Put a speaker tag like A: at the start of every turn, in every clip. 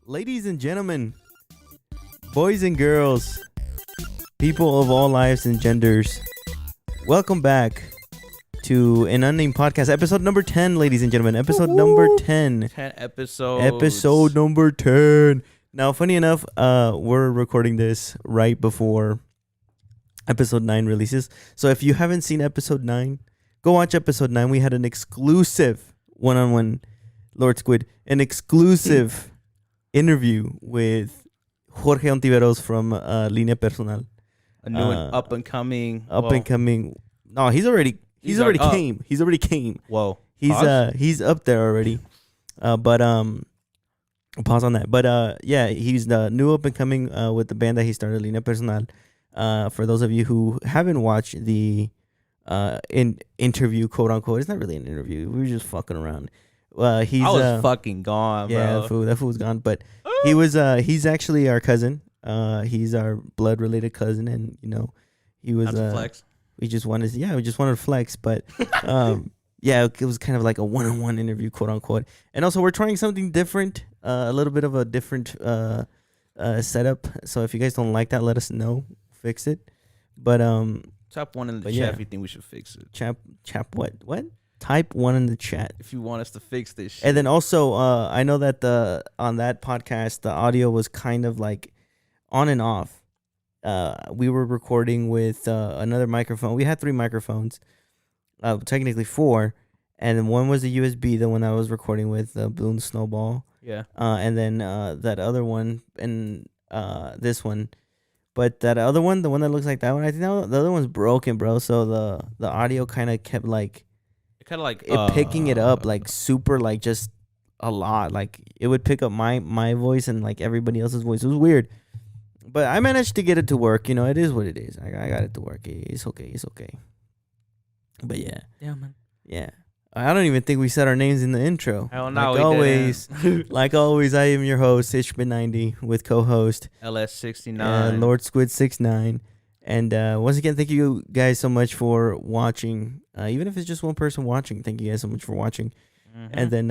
A: Ladies and gentlemen, boys and girls, people of all lives and genders, welcome back to an Unnamed podcast, episode number 10, ladies and gentlemen. Episode number 10.
B: 10 episodes.
A: Episode number 10. Now, funny enough, we're recording this right before episode 9 releases. So if you haven't seen episode 9, go watch episode 9. We had an exclusive one-on-one, Lord Squid, an exclusive interview with Jorge Ontiveros from LINEA Personal.
B: A new and up and coming.
A: No, he's already
B: up.
A: came. He's already came.
B: Whoa.
A: He's up there already. But pause on that. But yeah, he's the new up and coming with the band that he started, LINEA Personal. For those of you who haven't watched the interview, quote unquote, it's not really an interview. We were just fucking around. I
B: was fucking gone, bro.
A: Yeah, that fool was gone. But he's actually our cousin. He's our blood related cousin, and he was
B: flex.
A: we just wanted to flex, but yeah, it was kind of like a one-on-one interview, quote unquote. And also we're trying something different, a little bit of a different setup. So if you guys don't like that, let us know, fix it. But
B: Type 1 in the chat if you think we should fix it.
A: Chap what? Type 1 in the chat
B: if you want us to fix this shit.
A: And then also, I know that on that podcast, the audio was kind of like on and off. We were recording with another microphone. We had 3 microphones, technically 4, and then one was the USB, the one I was recording with, the Balloon Snowball.
B: Yeah.
A: And then that other one and this one. But that other one, the one that looks like that one, I think the other one's broken, bro. So the audio kind of kept like... picking it up like super, like just a lot. Like it would pick up my voice and like everybody else's voice. It was weird, but I managed to get it to work. It is what it is. I got it to work. It's okay. But yeah,
B: man.
A: Yeah. I don't even think we said our names in the intro.
B: Hell no,
A: like always. Like always, I am your host, Ishbin90, with co-host
B: LS69,
A: Lord Squid 69. And once again, thank you guys so much for watching. Even if it's just one person watching, thank you guys so much for watching. Mm-hmm. And then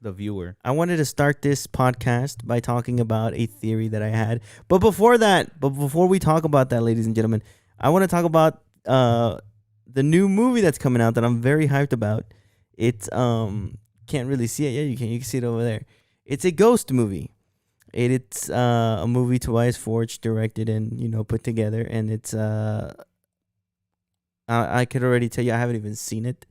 B: the viewer.
A: I wanted to start this podcast by talking about a theory that I had. But before we talk about that, ladies and gentlemen, I want to talk about the new movie that's coming out that I'm very hyped about. It's can't really see it. Yeah, you can see it over there. It's a ghost movie. It's a movie Tobias Forge directed and put together, and it's I could already tell you I haven't even seen it,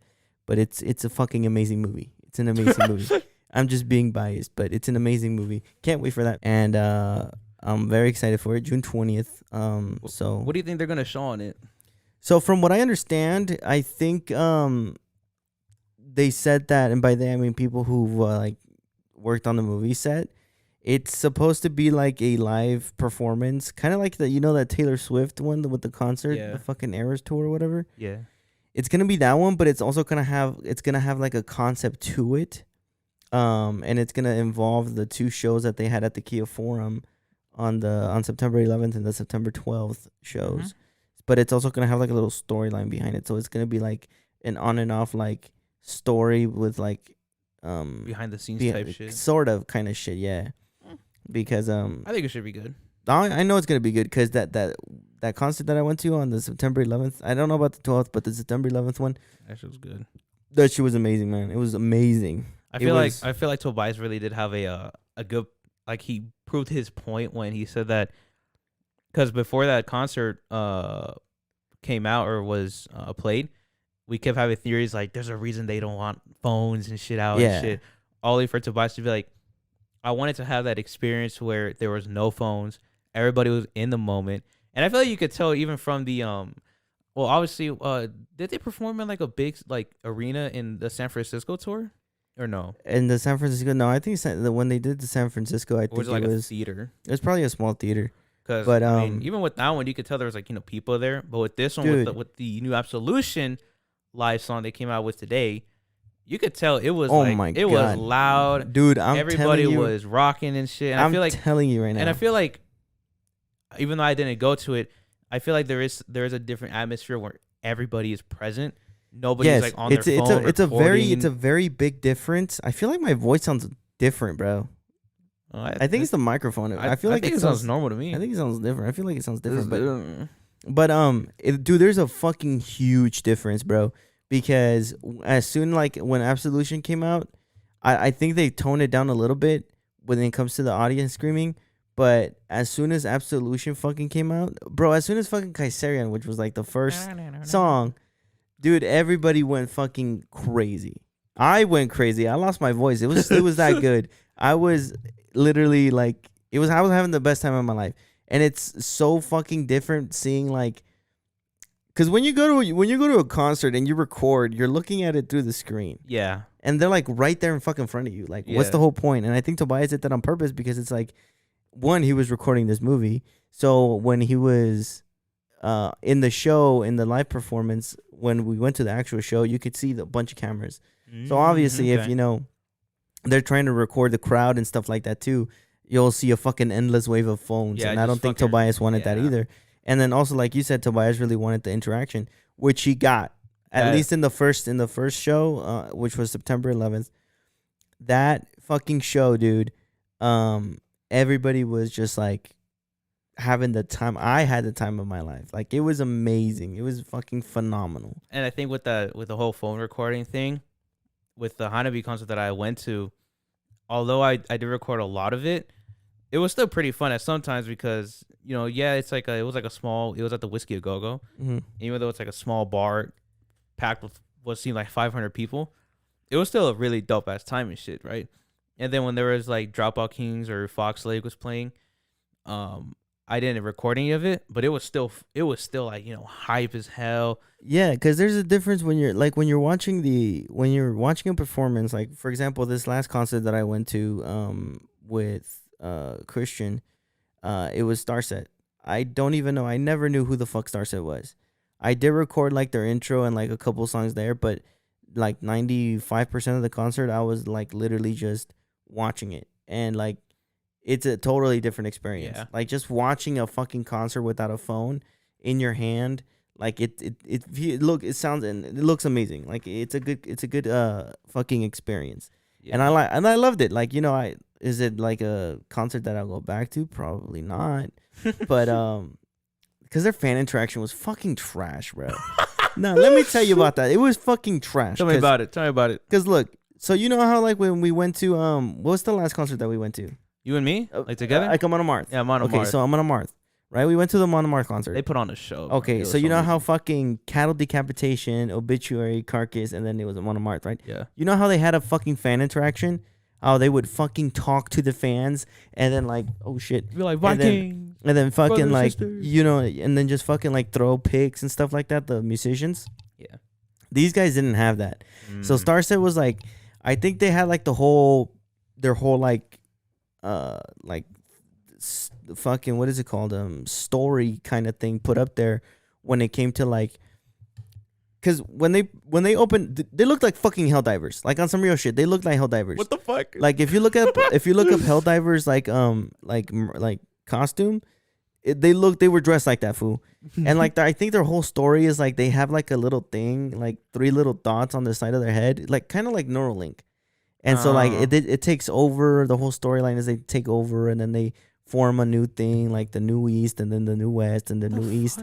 A: but it's a fucking amazing movie. It's an amazing movie. I'm just being biased, but it's an amazing movie. Can't wait for that, and I'm very excited for it. June 20th. So
B: what do you think they're gonna show on it?
A: So from what I understand, I think they said that, and by that I mean people who've worked on the movie set. It's supposed to be like a live performance, kind of like that Taylor Swift one with the concert, the fucking Eras tour or whatever.
B: Yeah,
A: it's gonna be that one, but it's also gonna have like a concept to it, and it's gonna involve the 2 shows that they had at the Kia Forum on September 11th and the September 12th shows. Mm-hmm. But it's also gonna have like a little storyline behind it, so it's gonna be like an on and off like story with like
B: behind the scenes type shit,
A: sort of kind of shit, yeah. Because
B: I think it should be good.
A: I know it's gonna be good because that concert that I went to on the September 11th, I don't know about the 12th, but the September 11th one,
B: that shit was good.
A: That shit was amazing, man. It was amazing.
B: I feel like Tobias really did have a good, like, he proved his point when he said that, because before that concert came out or was played, we kept having theories like there's a reason they don't want phones and shit out and shit. Only for Tobias to be like, I wanted to have that experience where there was no phones. Everybody was in the moment. And I feel like you could tell even from the, well, obviously, did they perform in like a big like arena in the San Francisco tour or no?
A: In the San Francisco, no, I think when they did the San Francisco, I think
B: was it like a theater.
A: It was probably a small theater.
B: But I mean, even with that one, you could tell there was like, people there. But with this one, with the new Absolution live song they came out with today, you could tell it was it was loud,
A: dude.
B: Everybody was rocking and shit. And I feel like
A: telling you right now,
B: and I feel like even though I didn't go to it, I feel like there is a different atmosphere where everybody is present. Nobody's like on their phone.
A: It's a very big difference. I feel like my voice sounds different, bro. I think it's the microphone. I feel like
B: it sounds normal to me.
A: I think it sounds different. I feel like it sounds different, but dude, there's a fucking huge difference, bro. Because as soon like when Absolution came out, I think they toned it down a little bit when it comes to the audience screaming. But as soon as Absolution fucking came out, bro, as soon as fucking Kaiserian, which was like the first song, dude, everybody went fucking crazy. I went crazy. I lost my voice. It was that good. I was literally like, I was having the best time of my life. And it's so fucking different seeing like, because when you go to a concert and you record, you're looking at it through the screen.
B: Yeah.
A: And they're like right there in fucking front of you. Like, what's the whole point? And I think Tobias did that on purpose because it's like, one, he was recording this movie. So when he was in the show, in the live performance, when we went to the actual show, you could see the bunch of cameras. So obviously, if they're trying to record the crowd and stuff like that too, you'll see a fucking endless wave of phones. And I don't think Tobias wanted that either. And then also, like you said, Tobias really wanted the interaction, which he got. At least in the first show, which was September 11th. That fucking show, dude. Everybody was just like having the time. I had the time of my life. Like, it was amazing. It was fucking phenomenal.
B: And I think with the whole phone recording thing, with the Hanabi concert that I went to, although I did record a lot of it, it was still pretty fun at sometimes because, it's like it was at the Whiskey A Go Go.
A: Mm-hmm.
B: Even though it's like a small bar packed with what seemed like 500 people, it was still a really dope ass time and shit, right? And then when there was like Dropout Kings or Fox Lake was playing, I didn't record any of it, but it was still like, hype as hell.
A: Yeah, because there's a difference when you're watching a performance. Like, for example, this last concert that I went to with Christian, it was Starset. I don't even know. I never knew who the fuck Starset was. I did record like their intro and like a couple songs there, but like 95% of the concert, I was like literally just watching it, and like it's a totally different experience.
B: Yeah.
A: Like just watching a fucking concert without a phone in your hand, like it looks amazing. Like it's a good fucking experience. Yeah. And I loved it. Like, is it like a concert that I'll go back to? Probably not. But because their fan interaction was fucking trash, bro. No, let me tell you about that. It was fucking trash.
B: Tell me about it.
A: Because look, so you know how like when we went to what's the last concert that we went to?
B: You and me, like together?
A: Like Monomarth.
B: Yeah, Monomarth.
A: Okay, so Monomarth, right? We went to the Monomarth concert.
B: They put on a show.
A: Okay, so you know how fucking Cattle Decapitation, Obituary, Carcass, and then it was a Monomarth, right?
B: Yeah.
A: You know how they had a fucking fan interaction? How they would fucking talk to the fans, and then like, oh shit,
B: you're like Vikings,
A: and then fucking like,
B: sisters.
A: And then just fucking like throw pics and stuff like that. The musicians,
B: yeah,
A: these guys didn't have that. So Starset was like, I think they had like their whole like fucking, what is it called, story kind of thing put up there when it came to like, because when they opened, they looked like fucking Helldivers. Like on some real shit, they looked like Helldivers.
B: What the fuck?
A: Like if you look up Helldivers like costume, they were dressed like that, fool. And like I think their whole story is like they have like a little thing, like 3 little dots on the side of their head, like kind of like Neuralink. And so like it takes over, the whole storyline is they take over and then they form a new thing, like the New East and then the New West and the New East.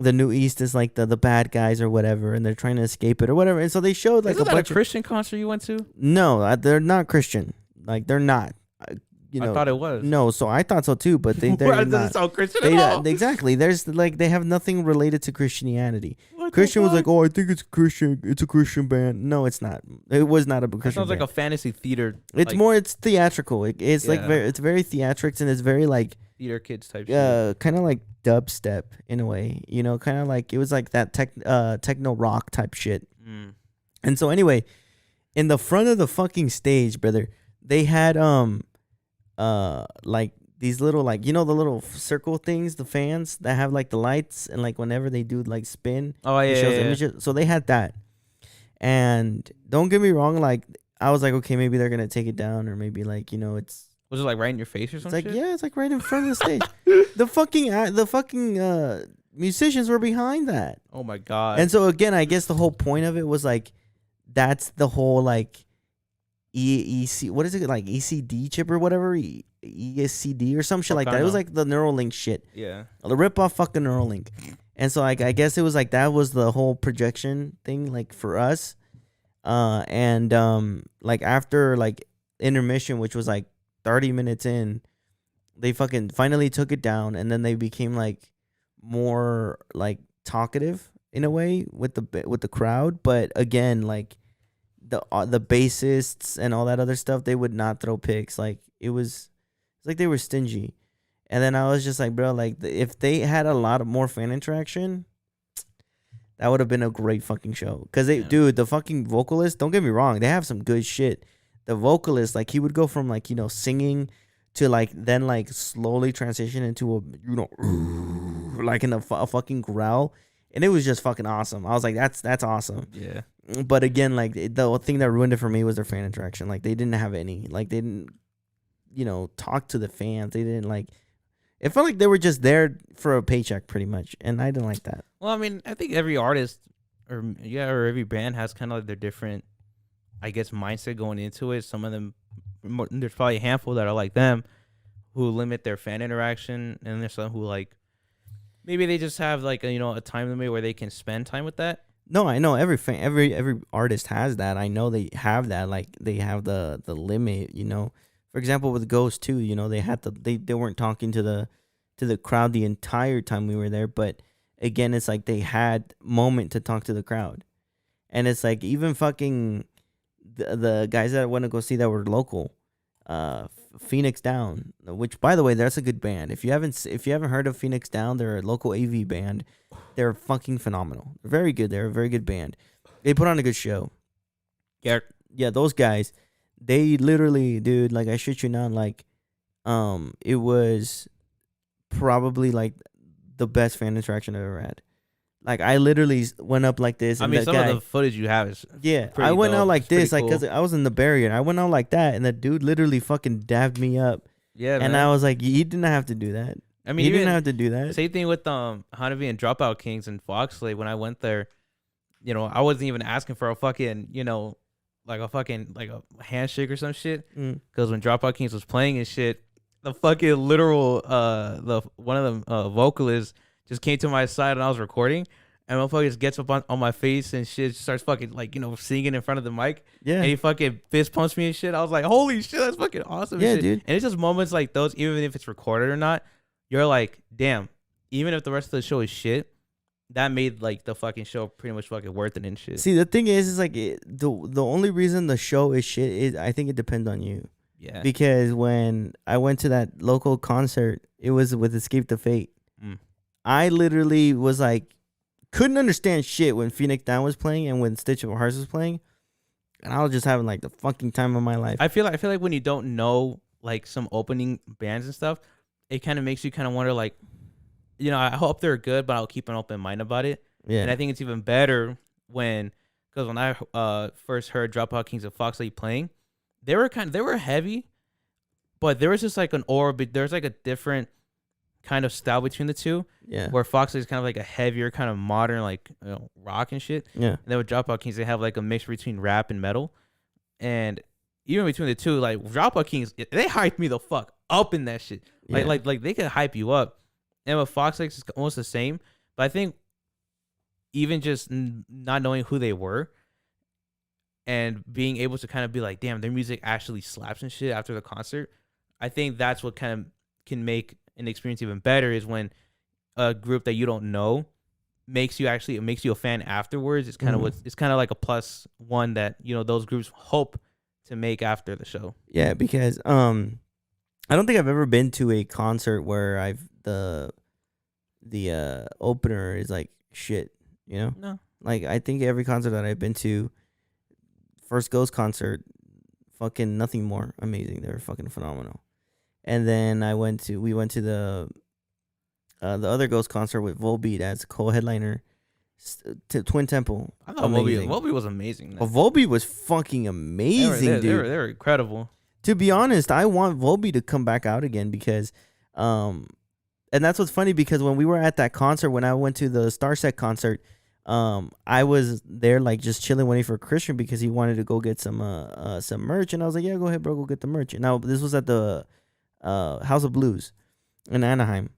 A: The New East is like the bad guys or whatever, and they're trying to escape it or whatever. And so they showed like
B: a bunch of Christian concert you went to?
A: No, they're not Christian. Like they're not.
B: I thought it was.
A: No, so I thought so too, but they're not.
B: Doesn't sound Christian at all.
A: Exactly. There's like they have nothing related to Christianity. Christian was like, oh, I think it's Christian. It's a Christian band. No, it's not. It was not a Christian. It
B: sounds
A: band.
B: like a fantasy theater.
A: It's more. It's theatrical. It's like it's very theatrics, and it's very like
B: theater kids type shit.
A: Kind of like dubstep in a way. Kind of like it was like that techno rock type shit. And so anyway, in the front of the fucking stage, brother, they had like these little, like, the little circle things, the fans that have like the lights, and like whenever they do like spin, it shows images. So they had that. And don't get me wrong, like I was like, okay, maybe they're gonna take it down, or maybe like, it's,
B: was it like right in your face or something?
A: It's like, yeah, it's like right in front of the stage. the fucking musicians were behind that.
B: Oh my god.
A: And so again, I guess the whole point of it was like, that's the whole like EEC, what is it, like ECD chip or whatever, ESCD or some shit like that. It was like the Neuralink shit.
B: Yeah.
A: The rip off fucking Neuralink. And so like I guess it was like that was the whole projection thing like for us. And like after like intermission, which was like 30 minutes in, they fucking finally took it down, and then they became like more like talkative in a way with the crowd. But again, like the bassists and all that other stuff, they would not throw picks. Like it's like they were stingy. And then I was just like, bro, like if they had a lot of more fan interaction, that would have been a great fucking show. Cause dude, the fucking vocalist, don't get me wrong, they have some good shit. The vocalist, like he would go from like, singing to like then like slowly transition into a, like in a fucking growl. And it was just fucking awesome. I was like, that's awesome.
B: Yeah.
A: But again, like the thing that ruined it for me was their fan interaction. Like they didn't have any. Like they didn't, talk to the fans. They didn't like. It felt like they were just there for a paycheck, pretty much, and I didn't like that.
B: Well, I mean, I think every artist, or every band has kind of like their different, I guess, mindset going into it. Some of them, there's probably a handful that are like them, who limit their fan interaction, and there's some who like, maybe they just have like a time limit where they can spend time with that.
A: No, I know every artist has that. I know they have that. Like they have the limit. For example, with Ghost too. They had they weren't talking to the crowd the entire time we were there. But again, it's like they had moment to talk to the crowd, and it's like even fucking the guys that I went to go see that were local, Phoenix Down. Which, by the way, that's a good band. If you haven't heard of Phoenix Down, they're a local AV band. They're fucking phenomenal. They're very good. They're a very good band. They put on a good show. Yeah, those guys, they literally, dude, like I shit you not, like, it was probably like the best fan interaction I've ever had. Like I literally went up like this.
B: I
A: And
B: mean, some
A: guy,
B: of the footage you have is
A: I went
B: dope.
A: out like
B: It's
A: this, like
B: cool.
A: because I was in the barrier. I went out like that, and the dude literally fucking dabbed me up.
B: Yeah,
A: and
B: man.
A: I was like, he didn't have to do that.
B: I mean,
A: he didn't have to do that.
B: Same thing with Hanabi and Dropout Kings and Foxley. When I went there, I wasn't even asking for a fucking, like a handshake or some shit. Because when Dropout Kings was playing and shit, the fucking literal one of them vocalists just came to my side and I was recording, and motherfucker just gets up on my face and shit, starts fucking like singing in front of the mic.
A: Yeah.
B: And he fucking fist punched me and shit. I was like, holy shit, that's fucking awesome.
A: Yeah,
B: and shit.
A: dude.
B: And it's just moments like those, even if it's recorded or not, you're like, damn, even if the rest of the show is shit, that made like the fucking show pretty much fucking worth it and shit.
A: See, the thing is like the only reason the show is shit is I think it depends on you.
B: Yeah.
A: Because when I went to that local concert, it was with Escape the Fate. I literally was like, couldn't understand shit when Phoenix Down was playing and when Stitch of Hearts was playing, and I was just having like the fucking time of my life.
B: I feel like when you don't know like some opening bands and stuff, it kind of makes you kind of wonder like, I hope they're good, but I'll keep an open mind about it.
A: Yeah.
B: And I think it's even better because when I first heard Dropout Kings of Foxley playing, they were heavy, but there was just like an aura. There's like a different kind of style between the two.
A: Yeah.
B: Where Foxley is kind of like a heavier, kind of modern, like rock and shit.
A: Yeah. And
B: then with Dropout Kings, they have like a mix between rap and metal. And even between the two, like Dropout Kings, they hyped me the fuck up in that shit. Like they can hype you up. And with Foxley, it's almost the same. But I think even just not knowing who they were and being able to kind of be like, damn, their music actually slaps and shit after the concert, I think that's what kind of can make an experience even better, is when a group that you don't know makes you a fan afterwards. It's kind of it's kind of like a +1 that those groups hope to make after the show.
A: Yeah, because I don't think I've ever been to a concert where the opener is like shit,
B: No.
A: Like I think every concert that I've been to, first Ghost concert, fucking nothing more amazing. They were fucking phenomenal. And then we went to the other Ghost concert with Volbeat as co-headliner, to Twin Temple.
B: I thought Volbeat was amazing.
A: Volbeat was fucking amazing, dude.
B: They were incredible.
A: To be honest, I want Volbeat to come back out again because, and that's what's funny, because when we were at that concert, when I went to the Starset concert, I was there like just chilling waiting for Christian because he wanted to go get some merch, and I was like, yeah, go ahead, bro, go get the merch. And now this was at the House of Blues in Anaheim.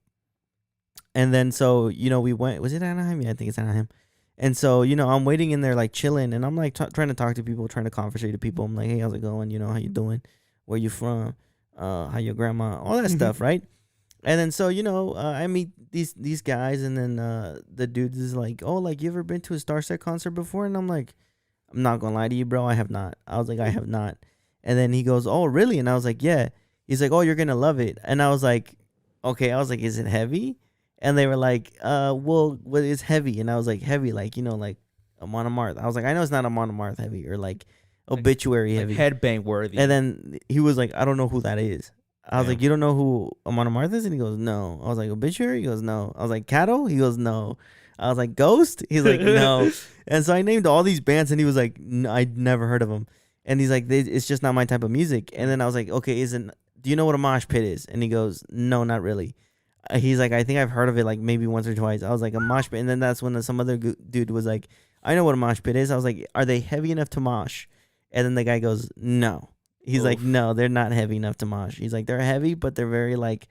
A: And then so we went. Was it Anaheim? Yeah, I think it's Anaheim. And so I'm waiting in there like chilling, and I'm like trying to talk to people, trying to conversate to people. I'm like, hey, how's it going? How you doing? Where you from? How your grandma? All that stuff, right? And then so I meet these guys, and then the dude is like, oh, like, you ever been to a Starset concert before? And I'm like, I'm not gonna lie to you, bro, I have not. I was like, I have not. And then he goes, oh, really? And I was like, yeah. He's like, oh, you're gonna love it. And I was like, okay. I was like, is it heavy? And they were like, well, what is heavy? And I was like, heavy, like, like Amon Amarth. I was like, I know it's not Amon Amarth heavy, or like obituary heavy,
B: headbang worthy.
A: And then he was like, I don't know who that is. I was like, you don't know who Amon Amarth is? And he goes, no. I was like, obituary? He goes, no. I was like, Cattle? He goes, no. I was like, Ghost? He's like, no. And so I named all these bands, and he was like, I'd never heard of them. And he's like, it's just not my type of music. And then I was like, okay, do you know what a mosh pit is? And he goes, no, not really. He's like, I think I've heard of it like maybe once or twice. I was like, a mosh pit. And then that's when some other dude was like, I know what a mosh pit is. I was like, are they heavy enough to mosh? And then the guy goes, no. He's like, no, they're not heavy enough to mosh. He's like, they're heavy, but they're very like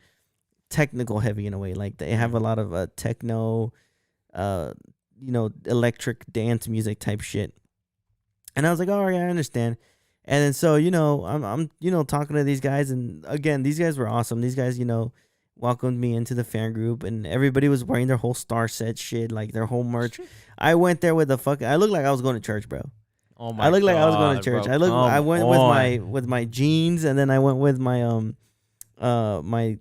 A: technical heavy in a way. Like they have a lot of techno, electric dance music type shit. And I was like, oh yeah, I understand. And then so I'm talking to these guys, and again, these guys were awesome. These guys welcomed me into the fan group, and everybody was wearing their whole Starset shit, like their whole merch. I went there with I looked like I was going to church, bro.
B: Oh my!
A: I looked
B: God,
A: like I was going to church.
B: bro,
A: I went with my jeans, and then I went with my my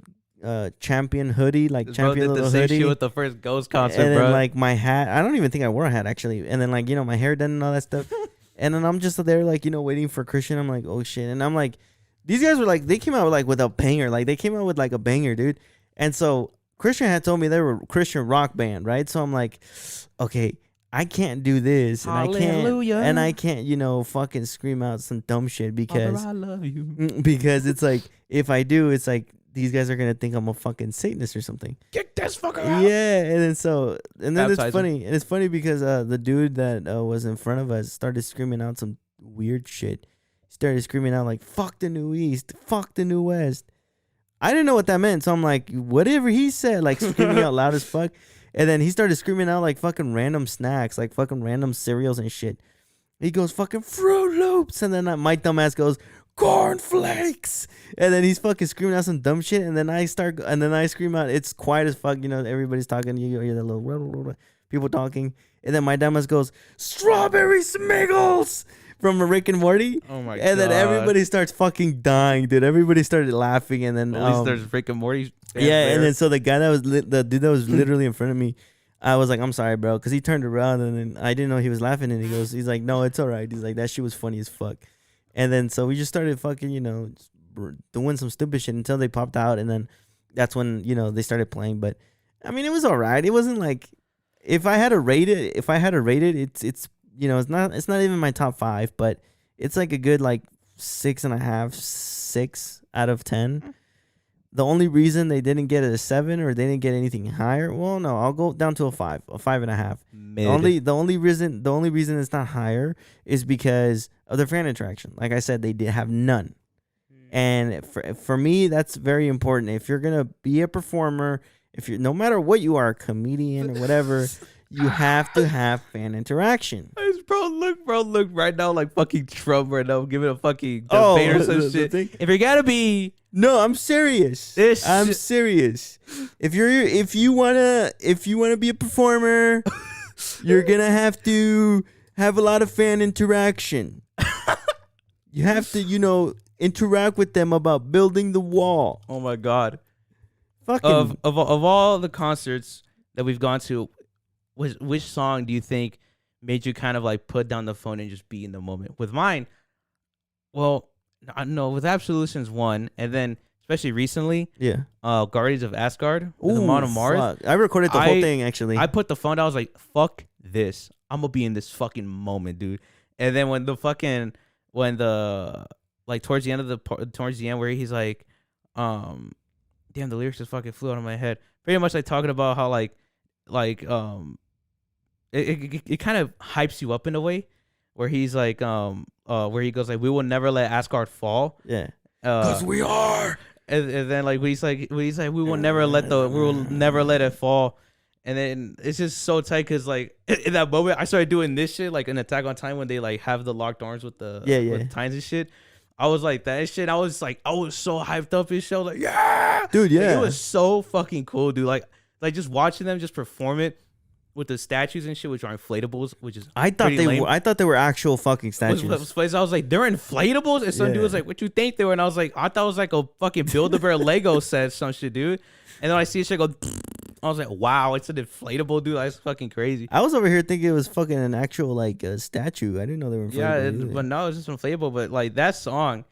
A: champion hoodie, like champion little hoodie.
B: Shit with the first Ghost concert,
A: and then
B: bro.
A: like my hat. I don't even think I wore a hat actually. And then like my hair done and all that stuff. And then I'm just there like waiting for Christian. I'm like, oh shit. And I'm like, these guys were like, they came out like with a banger. Like they came out with like a banger, dude. And so Christian had told me they were a Christian rock band, right? So I'm like, okay, I can't do this, and I can't, fucking scream out some dumb shit because
B: I love you.
A: Because it's like, if I do, it's like these guys are gonna think I'm a fucking Satanist or something.
B: Get this fucker out.
A: Yeah, and then it's funny, and it's funny because the dude that was in front of us started screaming out some weird shit. He started screaming out like, "Fuck the New East, fuck the New West." I didn't know what that meant, so I'm like, whatever he said, like screaming out loud as fuck. And then he started screaming out like fucking random snacks, like fucking random cereals and shit. He goes, fucking Fruit Loops. And then my dumbass goes, cornflakes. And then he's fucking screaming out some dumb shit. And then I scream out, it's quiet as fuck. Everybody's talking. You hear the little people talking. And then my dumbass goes, strawberry smiggles from Rick and Morty.
B: Oh my God.
A: And then everybody starts fucking dying, dude. Everybody started laughing. And then
B: at least there's Rick and Morty.
A: Yeah, and then so the guy that was the dude that was literally in front of me, I was like, I'm sorry, bro, because he turned around and then I didn't know he was laughing, and he's like, no, it's all right. He's like, that shit was funny as fuck. And then so we just started fucking, doing some stupid shit until they popped out, and then that's when they started playing. But I mean, it was all right. It wasn't like, if I had to rate it, it's it's not even my top 5, but it's like a good like 6.5, 6 out of 10. The only reason they didn't get a 7 or they didn't get anything higher, well, no, I'll go down to a 5, a 5.5. The only reason it's not higher is because of their fan interaction. Like I said, they did have none, and for me, that's very important. If you're gonna be a performer, no matter what you are, a comedian or whatever, you have to have fan interaction.
B: Bro, look right now like fucking Trump right now, giving a fucking debate or some shit. If you're gonna be,
A: no, I'm serious. I'm serious. If you wanna be a performer, you're gonna have to have a lot of fan interaction. You have to, interact with them about building the wall.
B: Oh my God.
A: Fucking
B: of all the concerts that we've gone to, which song do you think made you kind of like put down the phone and just be in the moment? With mine, well, no, with Absolution's one, and then especially recently, Guardians of Asgard with Amon Amarth.
A: I recorded the whole thing actually.
B: I put the phone down. I was like, fuck this. I'm gonna be in this fucking moment, dude. And then when towards the end where he's like, damn, the lyrics just fucking flew out of my head. Pretty much like talking about how like it kind of hypes you up in a way where he's like where he goes like, we will never let Asgard fall.
A: Yeah.
B: Because
A: we are.
B: And then like when he's like we will never let it fall. And then it's just so tight because like in that moment I started doing this shit like in Attack on Titan when they like have the locked arms with the with the Titans and shit. I was like that shit. I was so hyped up and shit. I was like, yeah,
A: dude, yeah.
B: Like, it was so fucking cool, dude. Like just watching them just perform it with the statues and shit, which are inflatables, which is
A: I thought they were actual fucking statues.
B: I was like, they're inflatables, and some dude was like, "What you think they were?" And I was like, I thought it was like a fucking Build-A-Bear Lego set, some shit, dude. And then I see shit go, I was like, wow, it's an inflatable, dude. That's fucking crazy.
A: I was over here thinking it was fucking an actual like statue. I didn't know they were inflatable.
B: Yeah, but no, it's just inflatable. But like that song,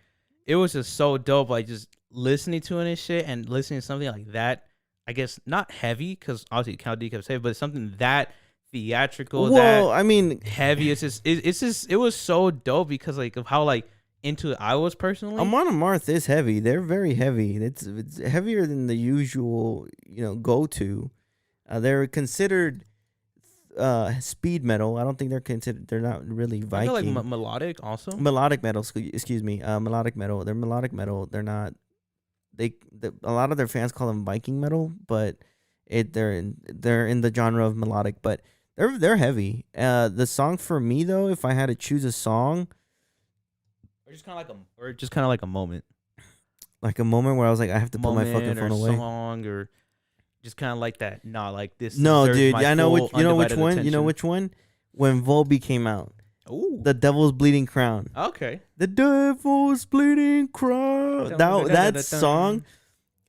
B: it was just so dope. Like just listening to it and shit, and listening to something like that. I guess not heavy because obviously Count D kept saying, but something that theatrical.
A: Well, I mean,
B: heavy. It's just it was so dope because like of how like into it I was personally.
A: Amon Amarth is heavy. They're very heavy. It's heavier than the usual, go to. They're considered speed metal. I don't think they're considered. They're not really Viking.
B: I feel like melodic also.
A: Melodic metal. Excuse me. Melodic metal. They're melodic metal. They're not. A lot of their fans call them Viking metal, but they're in the genre of melodic, but they're heavy. The song for me though, if I had to choose a song,
B: or just kind of like a moment,
A: like a moment where I was like, I have to put my fucking phone away.
B: Song or just kind of like that. Not like this.
A: No, dude. I know which. You know which one. Attention. You know which one? When Volbeat came out.
B: Ooh.
A: The Devil's Bleeding Crown.
B: Okay.
A: The Devil's Bleeding Crown. That song,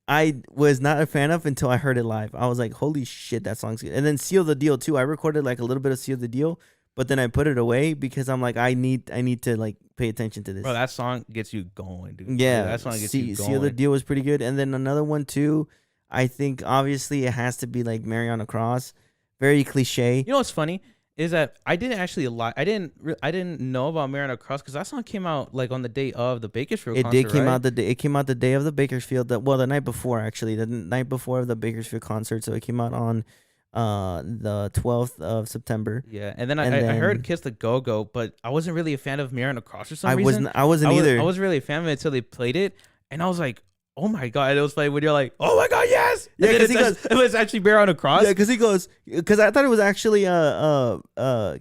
A: I was not a fan of until I heard it live. I was like, holy shit, that song's good. And then Seal the Deal too. I recorded like a little bit of Seal the Deal, but then I put it away because I'm like, I need to like pay attention to this.
B: Bro, that song gets you going, dude.
A: Yeah,
B: that song gets you going.
A: Seal the Deal was pretty good. And then another one too, I think obviously it has to be like Mary on a Cross. Very cliche.
B: You know what's funny? Is that I didn't actually I didn't know about Mary on a Cross because that song came out like on the day of the Bakersfield concert.
A: It came out the day of the Bakersfield. The night before actually, the night before the Bakersfield concert. So it came out on the 12th of September.
B: Yeah, and then I heard Kiss the Go-Go, but I wasn't really a fan of Mary on a Cross for some reason.
A: I wasn't either.
B: I wasn't really a fan of it until they played it, and I was like, oh my god! And it was funny when you're like, oh my god, yes! Yeah, because it was actually Mary on a Cross.
A: Yeah, because I thought it was actually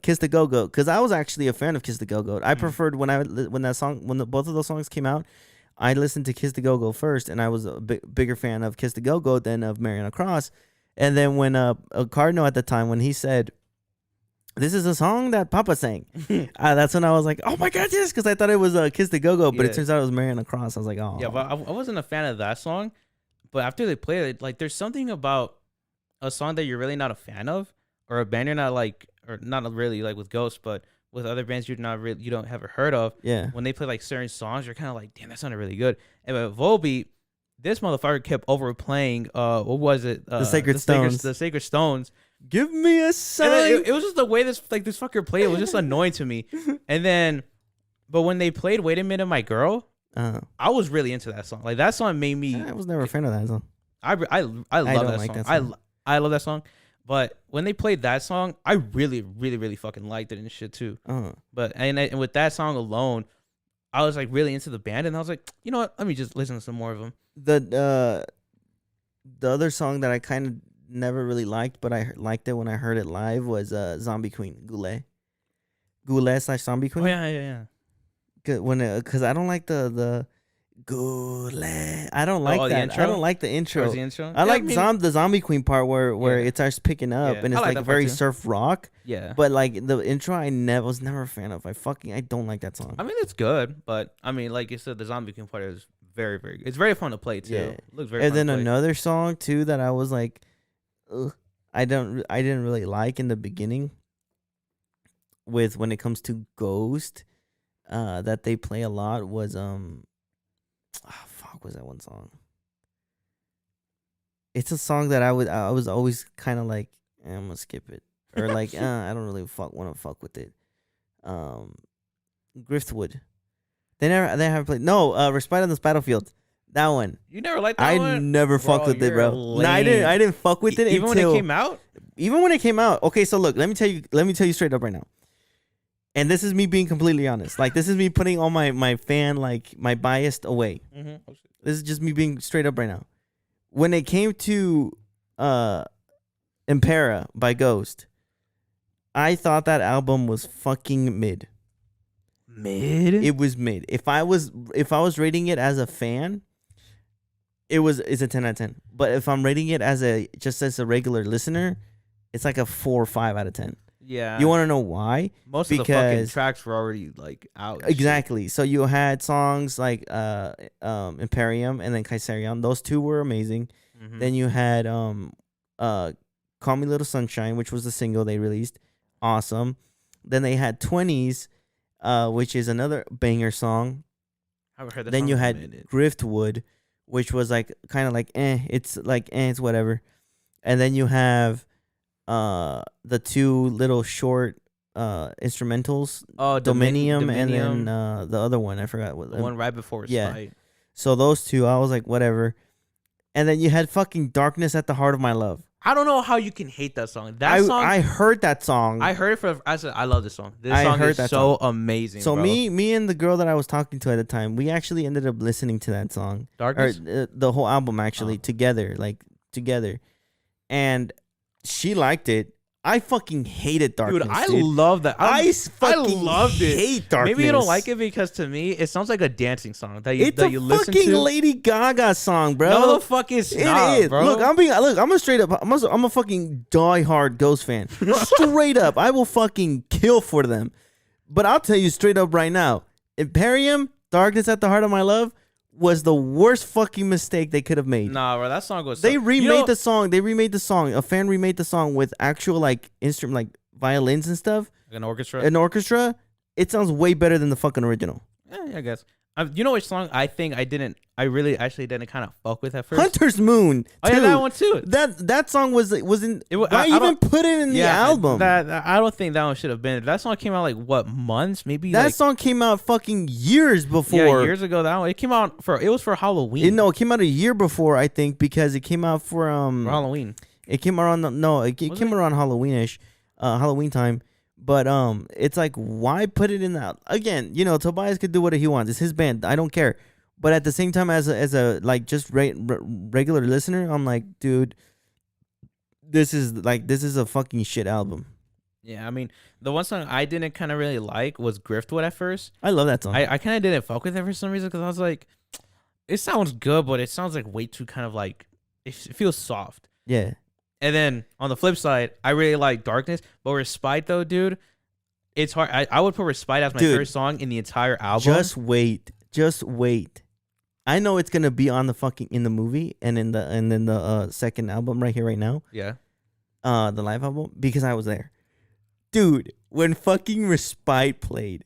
A: Kiss the Go-Go, because I was actually a fan of Kiss the Go-Go. I preferred when both of those songs came out, I listened to Kiss the Go-Go first, and I was a bigger fan of Kiss the Go-Go than of Mary on a Cross. And then when a Cardinal at the time, when he said, this is a song that Papa sang, that's when I was like, oh my god, yes, because I thought it was Kiss the Go-Go, but it turns out it was Mary on a Cross. I was like, oh.
B: Yeah, but I wasn't a fan of that song. But after they played it, like there's something about a song that you're really not a fan of, or a band you're not like, or not really like with Ghost, but with other bands you don't ever heard of.
A: Yeah.
B: When they play like certain songs, you're kind of like, damn, that sounded really good. And with Volbeat, this motherfucker kept overplaying. What was it?
A: The Sacred Stones.
B: The Sacred Stones.
A: Give me a sign.
B: It was just the way this fucker played. It was just annoying to me. And then, but when they played "Wait a Minute, My Girl," I was really into that song. Like that song made me.
A: I was never a fan of that song.
B: I love that song. I love that song. But when they played that song, I really, really, really fucking liked it and shit too. But and with that song alone, I was like really into the band, and I was like, you know what? Let me just listen to some more of them.
A: The other song that I kind of never really liked, but I liked it when I heard it live was Zombie Queen, Goulet / Zombie Queen.
B: Oh yeah.
A: Because I don't like the Goulet. I don't like that. The intro? I don't like the intro.
B: The intro?
A: I like the Zombie Queen part where it starts picking up and it's like very surf rock.
B: Yeah.
A: But like the intro, was never a fan of. I don't like that song.
B: I mean, it's good, but I mean, like you said, the Zombie Queen part is very, very good. It's very fun to play too. Yeah. It looks very.
A: And
B: fun
A: then another song too that I was like, ugh, I didn't really like in the beginning. When it comes to Ghost, that they play a lot was was that one song? It's a song that I was always kind of like, I'm gonna skip it, or like I don't really want to fuck with it. Griftwood. They haven't played. No, Respite on this Battlefield. That one.
B: You never liked that one?
A: I never fucked with it, bro. No, I didn't fuck with it
B: even when it came out.
A: even when it came out. Okay, so look, let me tell you straight up right now. And this is me being completely honest. Like, this is me putting all my fan, like, my bias away.
B: Mm-hmm.
A: This is just me being straight up right now. When it came to Impera by Ghost, I thought that album was fucking mid.
B: Mid?
A: It was mid. If I was rating it as a fan, it's a 10 out of 10. But if I'm rating it as a regular listener, it's like a 4 or 5 out of 10.
B: Yeah.
A: You want to know why?
B: Most of the fucking tracks were already like out.
A: Exactly. So you had songs like Imperium and then Kaiserion. Those two were amazing. Mm-hmm. Then you had Call Me Little Sunshine, which was the single they released. Awesome. Then they had 20s, which is another banger song.
B: I haven't heard that.
A: Then you had Griftwood, which was like kind of like it's whatever. And then you have the two little short instrumentals, Dominium and then the other one I forgot what
B: the one right before Respite.
A: So those two I was like whatever. And then you had fucking Darkness at the Heart of My Love.
B: I don't know how you can hate that song. I
A: heard that song.
B: I heard it I love this song. This song is so amazing.
A: So
B: bro.
A: me and the girl that I was talking to at the time, we actually ended up listening to that song.
B: Darkness?
A: Or the whole album actually together. And she liked it. I fucking hated Darkness.
B: Dude, I love that. I loved it.
A: Hate Darkness.
B: Maybe you don't like it because to me it sounds like a dancing song that you listen to.
A: It's a fucking Lady Gaga song, bro.
B: No, the fuck is not,
A: it is,
B: bro.
A: Look, I'm a straight up. I'm a fucking diehard Ghost fan. Straight up, I will fucking kill for them. But I'll tell you straight up right now, Imperium, Darkness at the Heart of My Love was the worst fucking mistake they could have made.
B: Nah, bro, that song was.
A: They remade the song. A fan remade the song with actual like instrument, like violins and stuff.
B: Like an orchestra.
A: It sounds way better than the fucking original.
B: Yeah, I guess. You know which song I think I really actually didn't kind of fuck with at first?
A: Hunter's Moon.
B: Oh yeah, that one too.
A: That song wasn't. Why even put it in the album?
B: I don't think that one should have been. That song came out like what months? Maybe
A: that song came out fucking years before.
B: Yeah, years ago. That one. It came out it was for Halloween.
A: It came out a year before I think because it came out for
B: Halloween.
A: It came around around Halloweenish, Halloween time. But it's like, why put it in that? Again, Tobias could do whatever he wants. It's his band. I don't care. But at the same time, as a like just regular listener, I'm like, dude, this is a fucking shit album.
B: Yeah, I mean, the one song I didn't kind of really like was Griftwood at first.
A: I love that song.
B: I kind of didn't fuck with it for some reason because I was like, it sounds good, but it sounds like way too kind of like it feels soft.
A: Yeah.
B: And then on the flip side, I really like Darkness, but Respite though, dude, it's hard. I would put Respite as my favorite song in the entire album.
A: Just wait. I know it's gonna be on in the movie and in the second album right here right now.
B: Yeah.
A: The live album because I was there, dude. When fucking Respite played,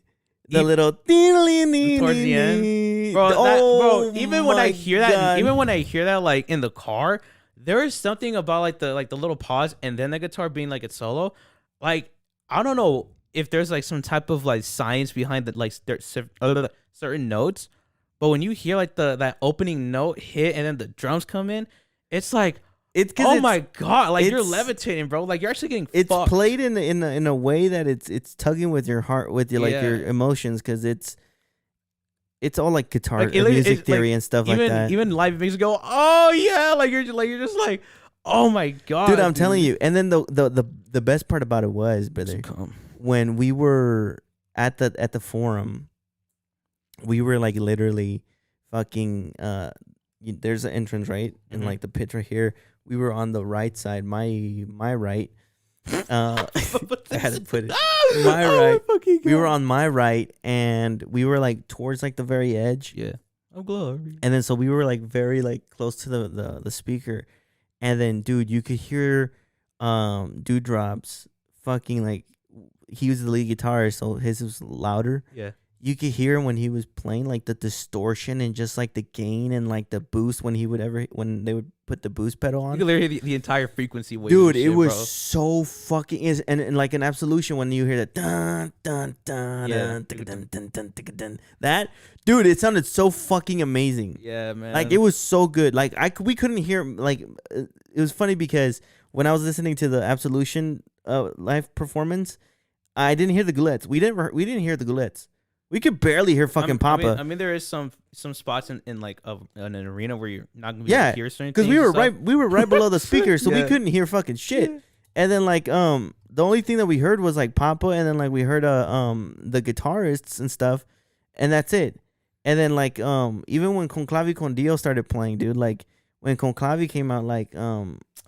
A: the little towards
B: the end, bro. Even when I hear that, like in the car. There is something about like the little pause and then the guitar being like it's solo. Like, I don't know if there's like some type of like science behind the like certain notes, but when you hear like that opening note hit and then the drums come in, it's like my god, like you're levitating, bro. Like you're actually getting fucked.
A: Played in a way that it's tugging with your heart, with your your emotions, because it's all like guitar music theory and stuff like that.
B: Even live makes you go, oh yeah, like you're just like, oh my god,
A: dude. I'm telling you. And then the best part about it was, brother, when we were at the forum, we were like literally fucking. There's an entrance right, and like the pit right here. We were on the right side, my right. I had to put it my right. We were on my right, and we were like towards like the very edge.
B: Yeah, of glory.
A: And then so we were like very like close to the speaker, and then dude, you could hear Dewdrop's fucking like he was the lead guitarist, so his was louder.
B: Yeah.
A: You could hear when he was playing like the distortion and just like the gain and like the boost when they would put the boost pedal on.
B: You could literally hear the entire frequency wave.
A: Dude, it was so fucking and like an Absolution when you hear that dun dun dun dun dun dun dun dun, that dude, it sounded so fucking amazing.
B: Yeah, man.
A: Like it was so good. Like we couldn't hear like it was funny because when I was listening to the Absolution live performance, I didn't hear the Goulettes. We didn't hear the Goulettes. We could barely hear fucking Papa.
B: I mean, there is some spots in like an arena where you're not gonna be able to hear certain things.
A: Because we were right below the speakers, so we couldn't hear fucking shit. And then like the only thing that we heard was like Papa, and then like we heard the guitarists and stuff, and that's it. And then like even when Conclavi con Dio started playing, dude, like when Conclavi came out, like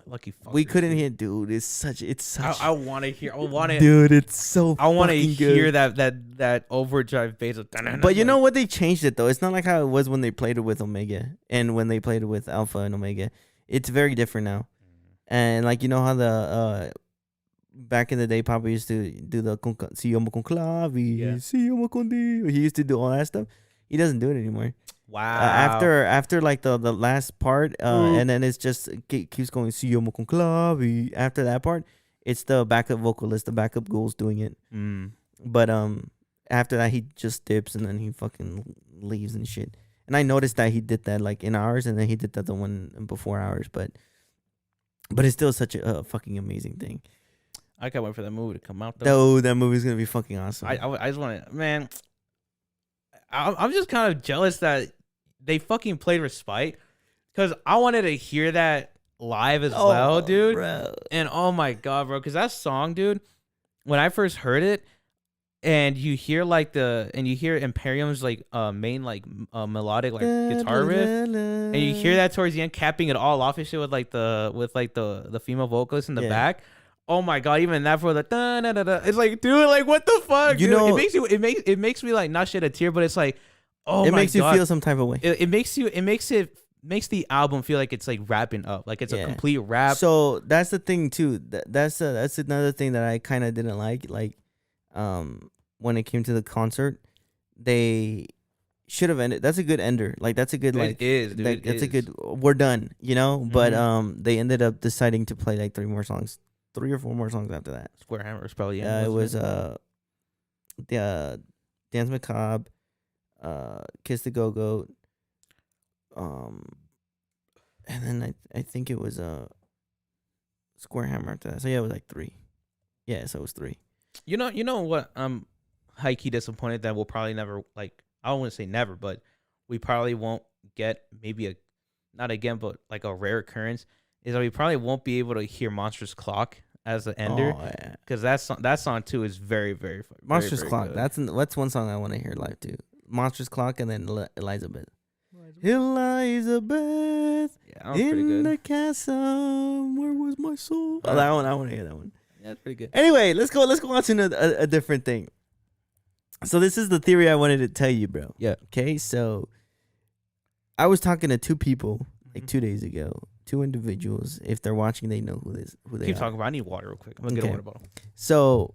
B: lucky fuckers,
A: we couldn't hear, dude. It's such.
B: I want to hear. I want to,
A: dude. It's so.
B: I want to hear
A: good.
B: that overdrive bass.
A: But you know what? They changed it though. It's not like how it was when they played it with Omega and when they played it with Alpha and Omega. It's very different now. And like you know how the back in the day, Papa used to do the Si Yomo con Clavi, Si Yomo con Dio. He used to do all that stuff. He doesn't do it anymore.
B: Wow.
A: After like the last part, and then it's just keeps going Si Yomo con Clavi. After that part, it's the backup vocalist, the backup ghouls doing it. But after that, he just dips and then he fucking leaves and shit. And I noticed that he did that like in ours, and then he did that the one before ours. But it's still such a fucking amazing thing.
B: I can't wait for that movie to come out though.
A: No, that movie's gonna be fucking awesome.
B: I just want to, man. I'm just kind of jealous that they fucking played Respite, because I wanted to hear that live as well, dude.
A: Bro.
B: And oh my god, bro, because that song, dude, when I first heard it, and you hear Imperium's like main like melodic like guitar riff, and you hear that towards the end, capping it all off and shit with the female vocalist in the back. Oh my god! Even that for the da, da, da, da. It's like, dude, like what the fuck?
A: You
B: dude?
A: know,
B: it makes me like not shed a tear, but it's like, oh my god,
A: it makes you feel some type of way.
B: It makes the album feel like it's like wrapping up, like it's a complete wrap.
A: So that's the thing too. That's another thing that I kind of didn't like. Like, when it came to the concert, they should have ended. That's a good ender. Like that's a good like.
B: It is, dude.
A: That's a good. We're done, you know. But they ended up deciding to play like 3 or 4 more songs after that.
B: Square Hammer was probably
A: it was the Dance Macabre, Kiss the Go Goat, and then I think it was Square Hammer after that. So yeah, it was like 3. Yeah, so it was 3.
B: You know what? I'm high key disappointed that we'll probably never, like, I don't want to say never, but we probably won't get maybe not again, but like a rare occurrence is that we probably won't be able to hear Monstrous Clock as the ender, because that song too is very, very
A: Monstrous
B: very
A: Clock.
B: good.
A: That's one song I want to hear live too. Monstrous Clock, and then Elizabeth. Elizabeth,
B: yeah, in
A: the castle, where was my soul? Oh, that one, I want to hear that one.
B: Yeah, that's pretty good.
A: Anyway, let's go on to a different thing. So this is the theory I wanted to tell you, bro.
B: Yeah.
A: Okay, so I was talking to 2 people like 2 days ago. 2 individuals. If they're watching, they know who they
B: Keep
A: are.
B: talking about. I need water real quick. I'm gonna get a water bottle.
A: So,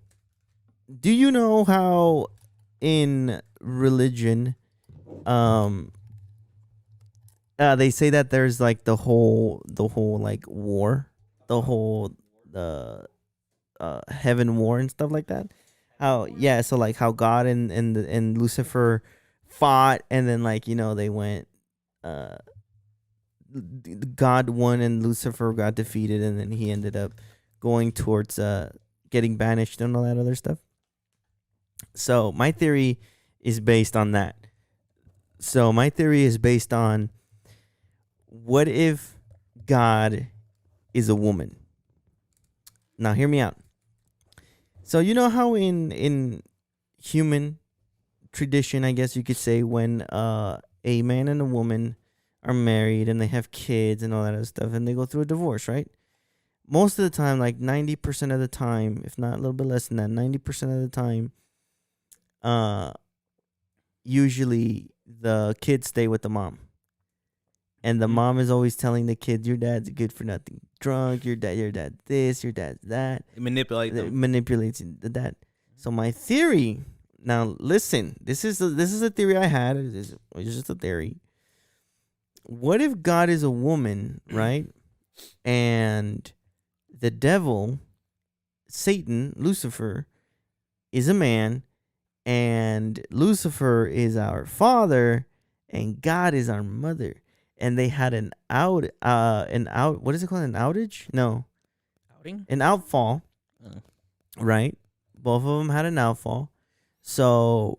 A: do you know how in religion, they say that there's like the whole like war, the whole heaven war and stuff like that? So like how God and Lucifer fought, and then like, you know, they went God won and Lucifer got defeated, and then he ended up going towards getting banished and all that other stuff. So my theory is based on that. So my theory is based on, what if God is a woman? Now hear me out. So you know how in human tradition, I guess you could say, when a man and a woman are married and they have kids and all that other stuff, and they go through a divorce, right? Most of the time, like 90% of the time, if not a little bit less than that, 90% of the time, usually the kids stay with the mom. And the mom is always telling the kids, your dad's a good for nothing drunk, your dad this, your dad that. Manipulates the dad. So my theory, now listen, this is a theory I had. It's just a theory. What if God is a woman, right? And the devil, Satan, Lucifer, is a man, and Lucifer is our father, and God is our mother. And they had what is it called? An outage? No.
B: Having
A: an outfall, right? Both of them had an outfall. So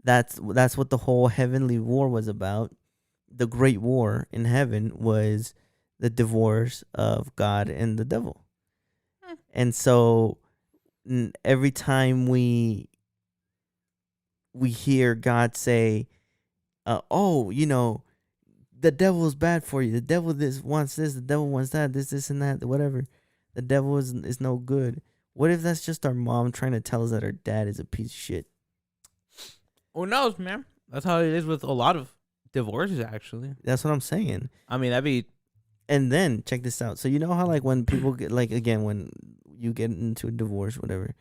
A: that's what the whole heavenly war was about. The great war in heaven was the divorce of God and the devil. And so every time we hear God say, oh, the devil is bad for you. The devil wants this. The devil wants that. This, and that. Whatever. The devil is no good. What if that's just our mom trying to tell us that our dad is a piece of shit?
B: Who knows, man? That's how it is with a lot of divorces, actually.
A: That's what I'm saying.
B: I mean, that'd be.
A: And then check this out. So you know how like when people get like again when you get into a divorce, whatever,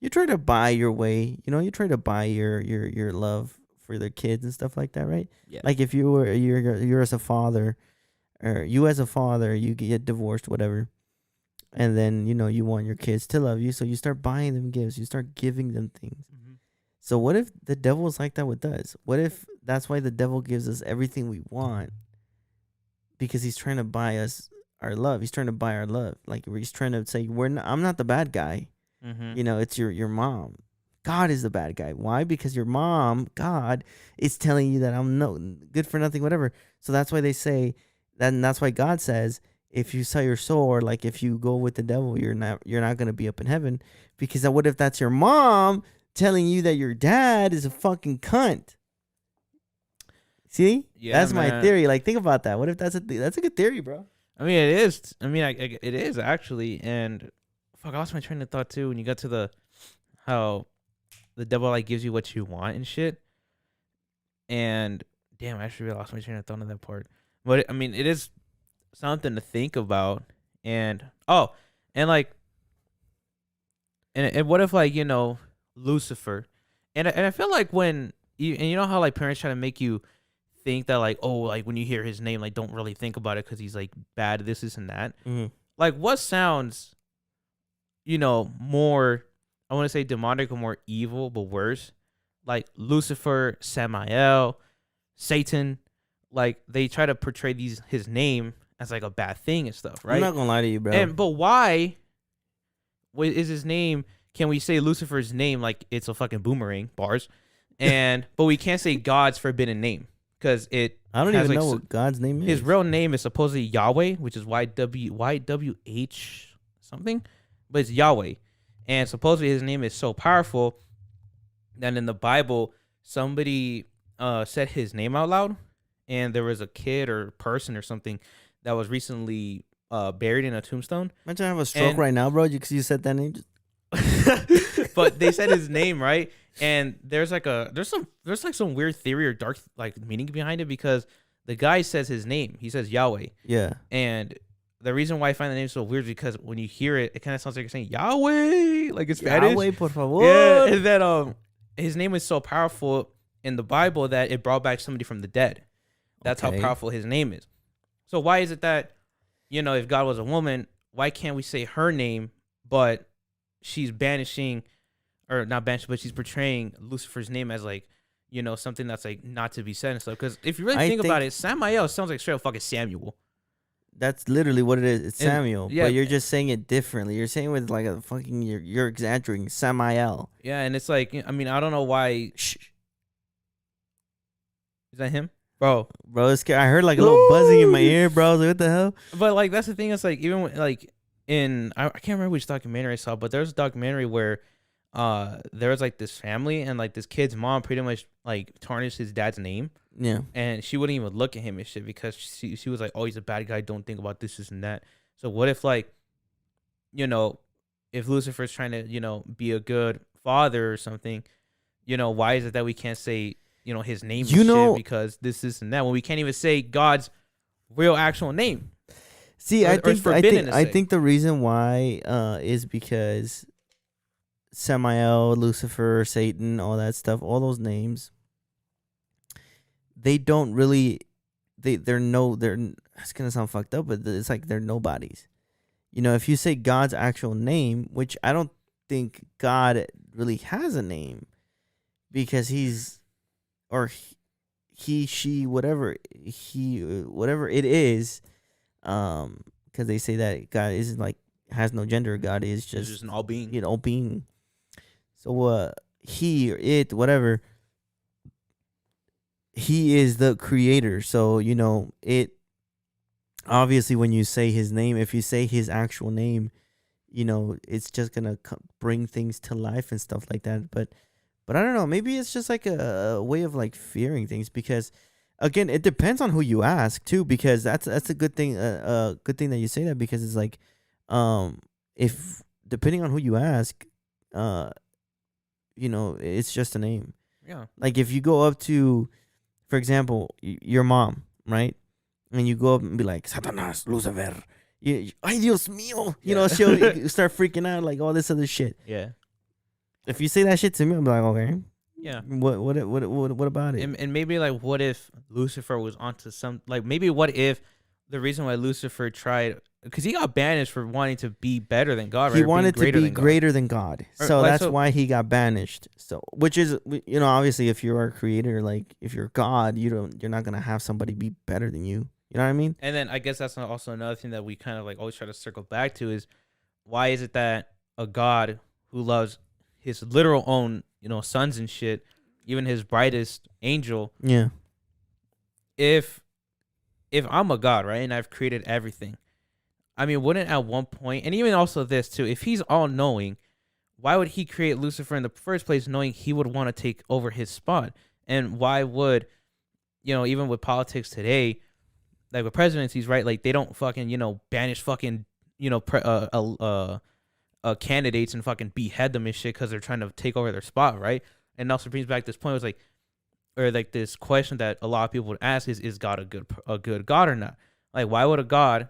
A: you try to buy your way. You try to buy your love for their kids and stuff like that, right?
B: Yeah.
A: Like if you're as a father, or you as a father, you get divorced, whatever, and then you want your kids to love you, so you start buying them gifts, you start giving them things. Mm-hmm. So what if the devil is like that with us? What if that's why the devil gives us everything we want? Because he's trying to buy us our love. He's trying to buy our love. Like he's trying to say, I'm not the bad guy. Mm-hmm. It's your mom. God is the bad guy. Why? Because your mom, God, is telling you that I'm no good for nothing, whatever. So that's why they say that, and that's why God says, if you sell your soul, or like if you go with the devil, you're not gonna be up in heaven. Because what if that's your mom telling you that your dad is a fucking cunt? See, that's my theory. Like, think about that. What if that's a good theory, bro?
B: I mean, it is. I mean, it is actually. And fuck, I lost my train of thought too when you got to how the devil like gives you what you want and shit. And damn, I actually lost my train of thought on that part. But I mean, it is something to think about. And like, and what if like Lucifer, and I feel like when you know how like parents try to make you think that like, oh, like when you hear his name, like don't really think about it because he's like bad, this and that. Mm-hmm. Like what sounds more, I want to say demonic or more evil but worse, like Lucifer, Samael, Satan. Like they try to portray his name as like a bad thing and stuff, right?
A: I'm not gonna lie to you, bro.
B: But why is his name, can we say Lucifer's name like it's a fucking boomerang, bars, but we can't say God's forbidden name? Because I
A: don't even know what God's name is.
B: His real name is supposedly Yahweh, which is YWH something, but it's Yahweh. And supposedly his name is so powerful that in the Bible, somebody said his name out loud, and there was a kid or person or something that was recently buried in a tombstone.
A: Imagine I have a stroke right now, bro, because you said that name.
B: But they said his name, right? And there's some weird theory or dark like meaning behind it, because the guy says his name. He says Yahweh.
A: Yeah.
B: And the reason why I find the name so weird is because when you hear it, it kind of sounds like you're saying Yahweh, like it's Spanish.
A: Yahweh, por favor.
B: Yeah. And then his name is so powerful in the Bible that it brought back somebody from the dead. That's how powerful his name is. So why is it that, if God was a woman, why can't we say her name, but she's banishing, or not banishing, but she's portraying Lucifer's name as like, something that's like not to be said and stuff. Because if you really think about it, Samael sounds like straight up fucking Samuel.
A: That's literally what it is. It's Samuel, but you're just saying it differently. You're saying it with like a fucking, you're exaggerating. Samael.
B: Yeah, and it's like, I mean, I don't know why. Shh. Is that him? Bro,
A: it's scared. I heard like a little buzzing in my ear, bro. I was like, what the hell?
B: But like, that's the thing. It's like, even when, like I can't remember which documentary I saw, but there's a documentary where there was like this family, and like this kid's mom pretty much like tarnished his dad's name.
A: Yeah.
B: And she wouldn't even look at him and shit because she was like, oh, he's a bad guy. Don't think about this and that. So what if like, if Lucifer's trying to, be a good father or something, why is it that we can't say, his name shit because this and that, when we can't even say God's real actual name?
A: See, I think the reason why is because Samael, Lucifer, Satan, all that stuff, all those names, they don't really, it's gonna sound fucked up, but it's like they're nobodies. If you say God's actual name, which I don't think God really has a name, because she, whatever it is, because they say that God isn't like has no gender. God is
B: It's just an all being.
A: all being. So he or it, whatever, he is the creator. So it obviously when you say his name, if you say his actual name, it's just gonna bring things to life and stuff like that. But I don't know. Maybe it's just like a way of like fearing things, because again, it depends on who you ask too. Because that's a good thing. Good thing that you say that, because it's like, if depending on who you ask, it's just a name.
B: Yeah.
A: Like if you go up to, for example, your mom, right, and you go up and be like, Satanas, Lucifer, ay Dios mío, she'll start freaking out, like all this other shit.
B: Yeah.
A: If you say that shit to me, I'm like, okay.
B: Yeah.
A: What about it?
B: And maybe like, what if Lucifer was onto some, like, maybe what if the reason why Lucifer tried, because he got banished for wanting to be better than God, right?
A: He wanted to be greater than God. So that's why he got banished. So, which is, obviously, if you're a creator, like if you're God, you're not gonna have somebody be better than you. You know what I mean?
B: And then I guess that's also another thing that we kind of like always try to circle back to is, why is it that a God who loves his literal own, sons and shit, even his brightest angel,
A: yeah.
B: If I'm a God, right, and I've created everything, I mean, wouldn't at one point, and even also this too, if he's all knowing, why would he create Lucifer in the first place, knowing he would want to take over his spot? And why would, even with politics today, like with presidencies, right? Like they don't fucking, banish fucking, candidates and fucking behead them and shit because they're trying to take over their spot, right? And also brings back this point, was like, or like this question that a lot of people would ask is God a good God or not? Like, why would a God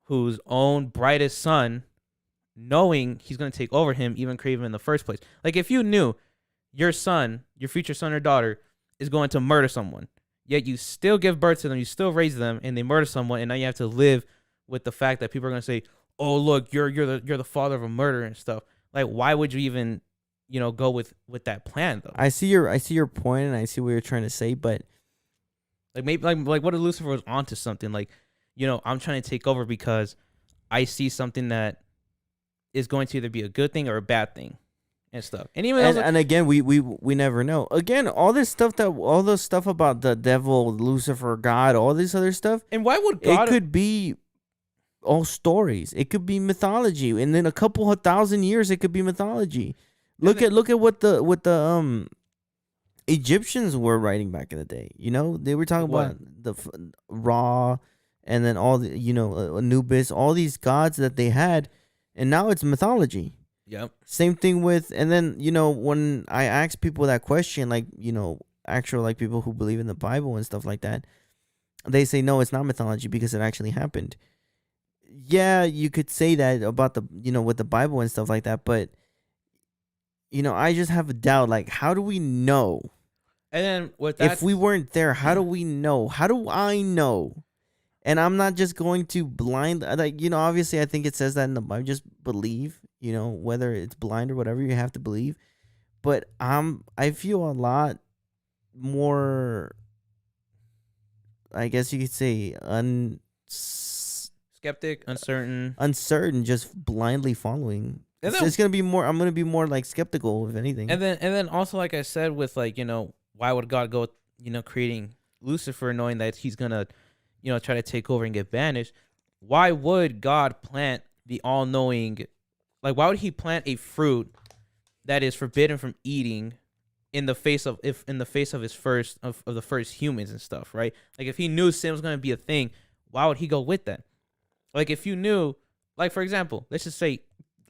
B: whose own brightest son, knowing he's going to take over him, even create him in the first place? Like, if you knew your son, your future son or daughter, is going to murder someone, yet you still give birth to them, you still raise them, and they murder someone, and now you have to live with the fact that people are going to say, "Oh, look, you're the father of a murderer" and stuff. Like, why would you even, go with that plan though?
A: I see your point, and I see what you're trying to say, but
B: like maybe like what if Lucifer was onto something? Like, I'm trying to take over because I see something that is going to either be a good thing or a bad thing and stuff. And even
A: and again, we never know. Again, all this stuff about the devil, Lucifer, God, all this other stuff.
B: And why would God?
A: It could be all stories. It could be mythology, and in a couple of thousand years, it could be mythology. Look at what the Egyptians were writing back in the day. They were talking about the Ra, and then all the Anubis, all these gods that they had, and now it's mythology.
B: Yep.
A: Same thing with, and then when I ask people that question, like actual like people who believe in the Bible and stuff like that, they say no, it's not mythology because it actually happened. Yeah, you could say that about the with the Bible and stuff like that, but I just have a doubt. Like, how do we know?
B: And then with that,
A: if we weren't there, how do we know? How do I know? And I'm not just going to blind, like, obviously I think it says that in the Bible, just believe, whether it's blind or whatever, you have to believe. But I feel a lot more, I guess you could say,
B: skeptic, uncertain,
A: just blindly following. It's gonna be more. I'm gonna be more like skeptical, if anything.
B: And then also, like I said, with like why would God go creating Lucifer, knowing that he's gonna try to take over and get banished? Why would God plant the all-knowing? Like, why would he plant a fruit that is forbidden from eating in the face of his first of the first humans and stuff, right? Like, if he knew sin was gonna be a thing, why would he go with that? Like, if you knew, like, for example, let's just say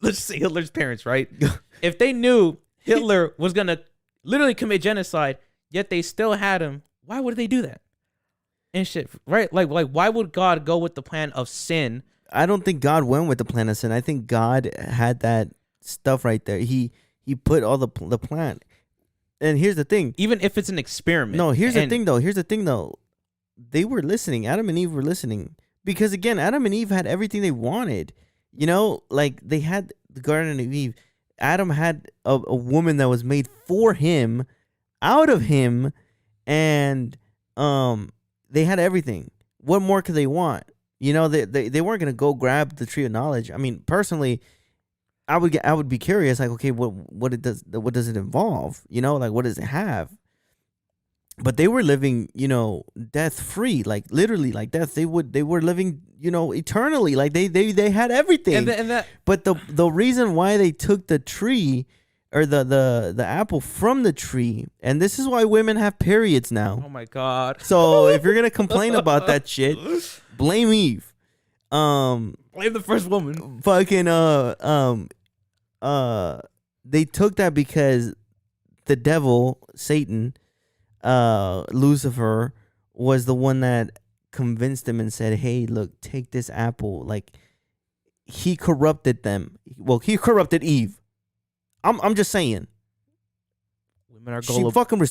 B: Hitler's parents, right? If they knew Hitler was going to literally commit genocide, yet they still had him, why would they do that? And shit, right? Like why would God go with the plan of sin?
A: I don't think God went with the plan of sin. I think God had that stuff right there. He put all the plan. And here's the thing.
B: Even if it's an experiment.
A: No, here's the thing though. They were listening. Adam and Eve were listening. Because again, Adam and Eve had everything they wanted. Like they had the Garden of Eve. Adam had a woman that was made for him, out of him, and they had everything. What more could they want? You know, they weren't gonna go grab the tree of knowledge. I mean, personally, I would be curious, like, okay, what does it involve? You know, like, what does it have? But they were living, you know, death free, like literally, like death. They were living, you know, eternally, like they had everything.
B: And that.
A: But the reason why they took the tree or the apple from the tree, and this is why women have periods now.
B: Oh my God.
A: So if you're gonna complain about that shit, blame Eve.
B: Blame the first woman.
A: Fucking they took that because the devil, Satan, Lucifer, was the one that convinced them and said, "Hey, look, take this apple." Like, he corrupted them. Well, he corrupted Eve. I'm just saying.
B: Women are gullible.
A: She fucking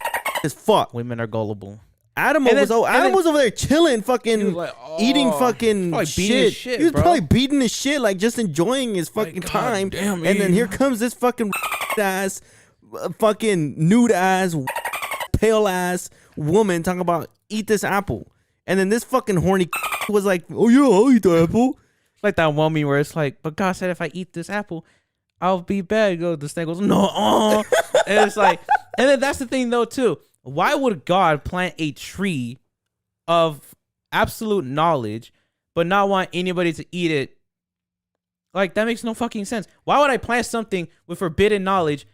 A: as fuck.
B: Women are gullible.
A: Adam was over there chilling, fucking like, eating fucking shit. He was probably beating his shit, like just enjoying his fucking time.
B: Damn,
A: and then here comes this fucking ass, fucking nude ass, pale ass woman talking about eat this apple. And then this fucking horny was like, "Oh yeah, I'll eat the apple."
B: Like that one meme where it's like, "But God said if I eat this apple, I'll be bad." The snake goes, "No." And it's like, and then that's the thing though too. Why would God plant a tree of absolute knowledge, but not want anybody to eat it? Like, that makes no fucking sense. Why would I plant something with forbidden knowledge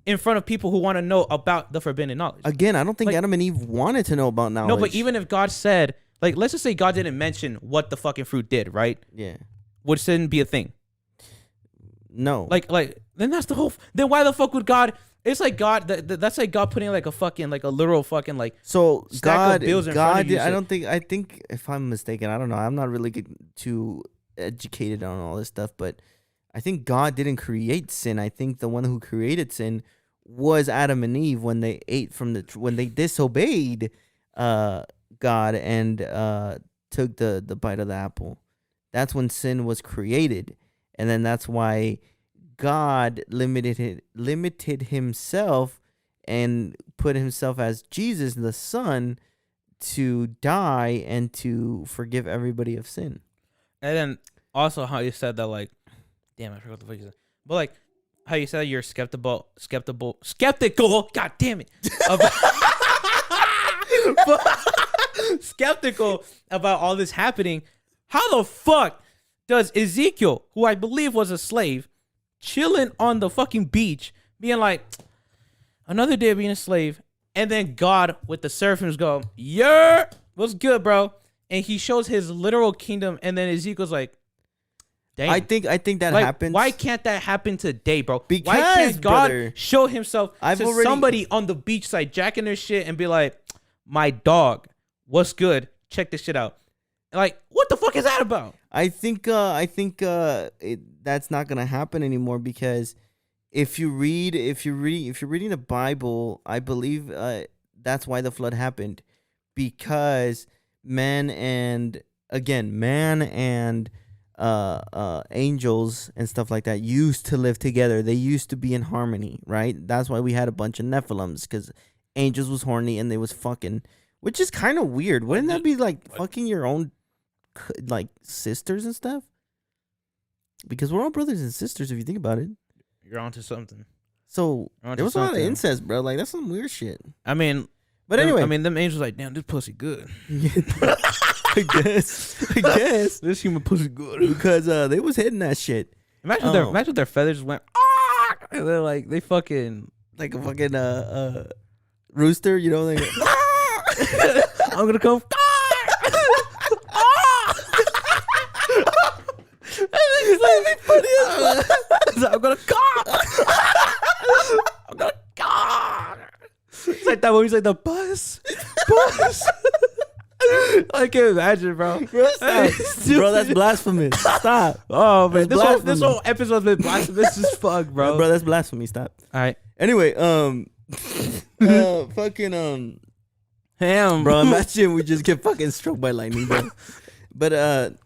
B: in front of people who want to know about the forbidden knowledge?
A: Again, I don't think Adam and Eve wanted to know about knowledge.
B: No, but even if God said, like, let's just say God didn't mention what the fucking fruit did, right?
A: Yeah.
B: Would sin be a thing?
A: No.
B: Like, then that's the whole. Then why the fuck would God? It's like God. That's like God putting like a fucking like a literal fucking like.
A: So
B: God, bills in front of you,
A: I think if I'm mistaken, I don't know. I'm not really too educated on all this stuff, but I think God didn't create sin. I think the one who created sin was Adam and Eve when they ate when they disobeyed God and took the bite of the apple. That's when sin was created, and then that's why God limited himself and put himself as Jesus, the Son, to die and to forgive everybody of sin.
B: And then also how you said that, like, damn, I forgot what the fuck you said. But like how you said you're skeptical. God damn it. Skeptical about all this happening. How the fuck does Ezekiel, who I believe was a slave, chilling on the fucking beach, being like, another day of being a slave, and then God with the seraphims go, "Yeah, what's good, bro?" And he shows his literal kingdom, and then Ezekiel's like, dang.
A: I think that happens.
B: Why can't that happen today, bro?
A: Because,
B: why can't God
A: brother,
B: show himself to somebody on the beach side jacking their shit and be like, "My dog, what's good? Check this shit out." Like, what the fuck is that about?
A: I think that's not gonna happen anymore, because if you're reading the Bible, I believe that's why the flood happened, because man and angels and stuff like that used to live together. They used to be in harmony, right? That's why we had a bunch of Nephilims, because angels was horny and they was fucking, which is kind of weird. Wouldn't that be like fucking your own like sisters and stuff? Because we're all brothers and sisters if you think about it.
B: You're onto something.
A: So there was a lot of incest, bro. Like, that's some weird shit.
B: I mean,
A: but anyway,
B: them angels like, damn, this pussy good.
A: I guess
B: This human pussy good,
A: because they was hitting that shit.
B: Imagine their feathers went, ah, and they're like, they fucking
A: like a fucking rooster, you know? Like,
B: I'm gonna come. I'm gonna It's like that when he's like the bus. I can't imagine, bro.
A: Bro, that's blasphemous. Stop.
B: Oh man, this whole episode's been blasphemous as fuck, bro.
A: Bro, that's blasphemy. Stop.
B: All right.
A: Anyway, fucking
B: Ham,
A: bro. Imagine we just get fucking struck by lightning, bro. But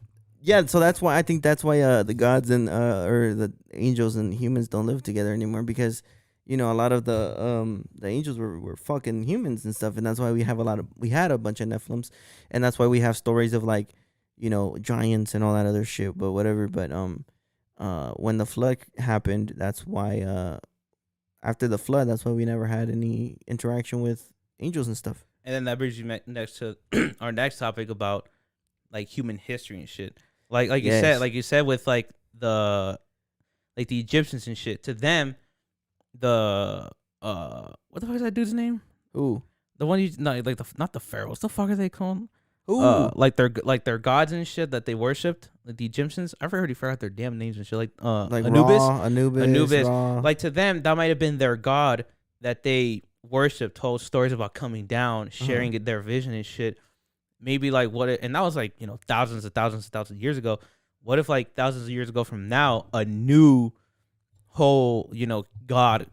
A: yeah. So that's why the gods and or the angels and humans don't live together anymore, because you know a lot of the angels were fucking humans and stuff, and that's why we had a bunch of Nephilims, and that's why we have stories of like, giants and all that other shit, but whatever. But when the flood happened, that's why after the flood, that's why we never had any interaction with angels and stuff.
B: And then that brings you next to our next topic about like human history and shit. Like you said with like the Egyptians and shit. To them, the what the fuck is that dude's name?
A: Ooh,
B: the one not the pharaohs. The fuck are they called?
A: ooh,
B: Like their gods and shit that they worshipped. Like the Egyptians. I already forgot their damn names and shit. Like Anubis.
A: Ra.
B: Like to them, that might have been their god that they worshipped. Told stories about coming down, sharing their vision and shit. Maybe like and that was like thousands of years ago. What if like thousands of years ago from now, a new whole god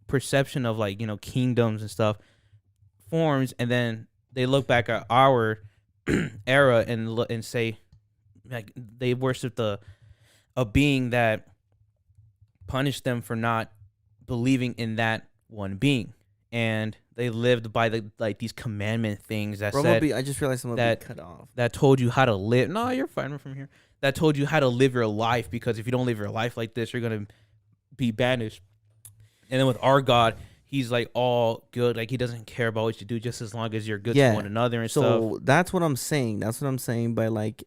B: perception of like kingdoms and stuff forms, and then they look back at our era and say like they worshiped a being that punished them for not believing in that one being, and they lived by these commandment things that said.
A: I just realized I'm gonna be cut off.
B: That told you how to live. No, you're fine from here. That told you how to live your life, because if you don't live your life like this, you're gonna be banished. And then with our God, he's like all good. Like he doesn't care about what you do, just as long as you're good to one another and stuff.
A: So that's what I'm saying. That's what I'm saying by like,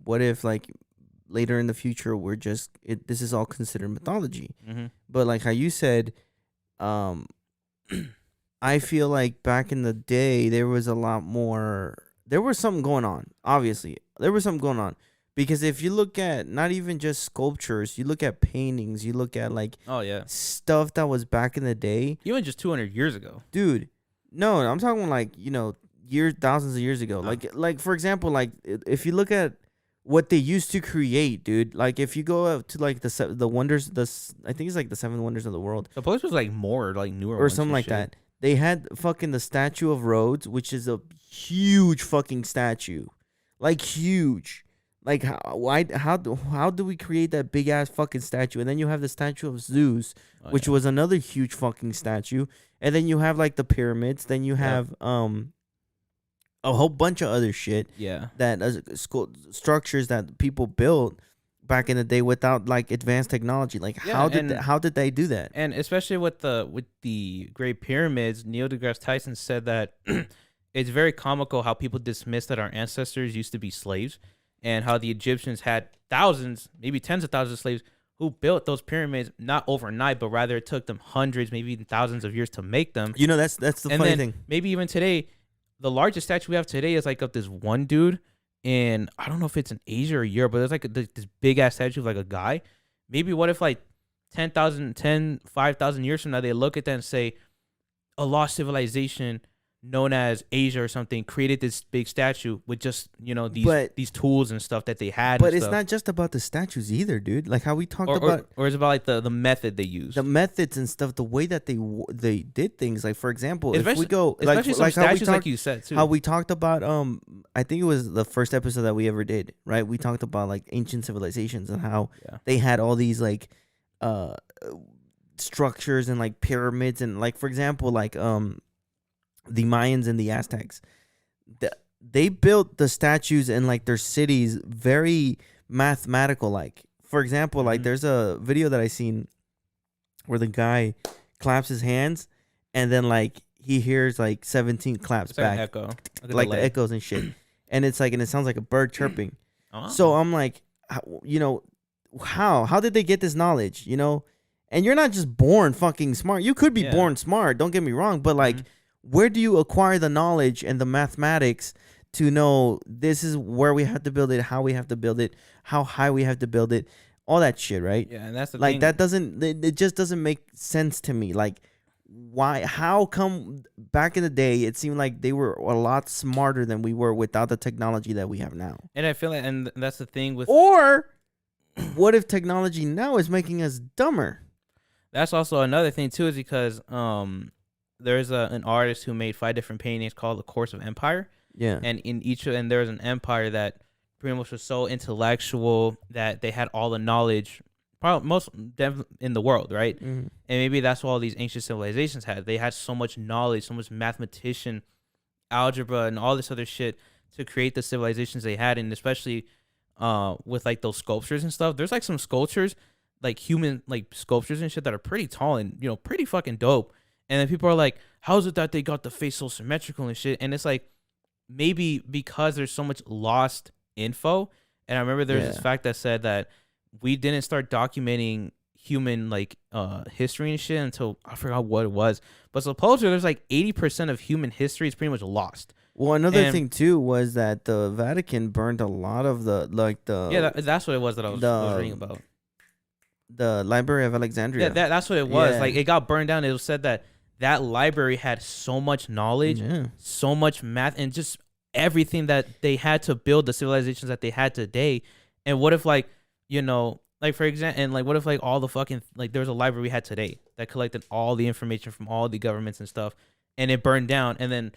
A: what if like later in the future we're just this is all considered mythology.
B: Mm-hmm.
A: But like how you said, I feel like back in the day there was a lot more. There was something going on. Obviously, there was something going on. Because if you look at not even just sculptures, you look at paintings, you look at like stuff that was back in the day.
B: Even just 200 years ago.
A: Dude, no, I'm talking like, thousands of years ago. Like for example, like if you look at what they used to create, dude, like if you go up to like the wonders, I think it's like the 7 wonders of the world.
B: The place was like more like newer
A: or something like that. They had fucking the Statue of Rhodes, which is a huge fucking statue. Like huge. Like how do we create that big ass fucking statue? And then you have the statue of Zeus, which was another huge fucking statue. And then you have like the pyramids. Then you have a whole bunch of other shit.
B: Yeah.
A: That structures that people built back in the day without like advanced technology. Like how did they do that?
B: And especially with the Great Pyramids, Neil deGrasse Tyson said that it's very comical how people dismiss that our ancestors used to be slaves. And how the Egyptians had thousands, maybe tens of thousands of slaves who built those pyramids not overnight, but rather it took them hundreds, maybe even thousands of years to make them.
A: That's the funny thing.
B: Maybe even today, the largest statue we have today is like of this one dude in, I don't know if it's in Asia or Europe, but it's like this big ass statue of like a guy. Maybe what if like 5,000 years from now, they look at that and say a lost civilization known as Asia or something created this big statue with just these tools and stuff that they had.
A: But it's not just about the statues either, dude. Like how we talked about,
B: or it's about like the method they use,
A: the methods and stuff, the way that they did things. Like for example,
B: especially,
A: if we go
B: especially some statues like you said too,
A: how we talked about I think it was the first episode that we ever did, right? We talked about like ancient civilizations and how they had all these like structures and like pyramids and like for example like the Mayans and the Aztecs, they built the statues and like their cities very mathematical. Like for example, like there's a video that I seen where the guy claps his hands and then like he hears like 17 claps
B: it's
A: back,
B: like an echo,
A: like the echoes and shit, and it's like and it sounds like a bird chirping. So I'm like, how did they get this knowledge? And you're not just born fucking smart. You could be born smart. Don't get me wrong, but like. Where do you acquire the knowledge and the mathematics to know this is where we have to build it, how we have to build it, how high we have to build it, all that shit, right?
B: Yeah, and that's the
A: like
B: thing.
A: That doesn't it just doesn't make sense to me. Like why? How come back in the day it seemed like they were a lot smarter than we were without the technology that we have now?
B: And I feel like, and that's the thing with.
A: Or what if technology now is making us dumber?
B: That's also another thing too, is because there's an artist who made 5 different paintings called The Course of Empire.
A: Yeah.
B: And in each and there was an empire that pretty much was so intellectual that they had all the knowledge, probably most in the world, right?
A: Mm-hmm.
B: And maybe that's what all these ancient civilizations had. They had so much knowledge, so much mathematician, algebra, and all this other shit to create the civilizations they had, and especially with like those sculptures and stuff. There's like some sculptures, like human like sculptures and shit that are pretty tall and pretty fucking dope. And then people are like, "How is it that they got the face so symmetrical and shit?" And it's like maybe because there's so much lost info. And I remember there's this fact that said that we didn't start documenting human like history and shit until I forgot what it was. But supposedly there's like 80% of human history is pretty much lost.
A: Well, another thing too was that the Vatican burned a lot of
B: that's what it was that I was reading about.
A: The Library of Alexandria.
B: Yeah, that's what it was. Yeah. Like it got burned down. It was said that library had so much knowledge, so much math, and just everything that they had to build the civilizations that they had today. And what if like like for example, and like what if like all the fucking like there was a library we had today that collected all the information from all the governments and stuff, and it burned down, and then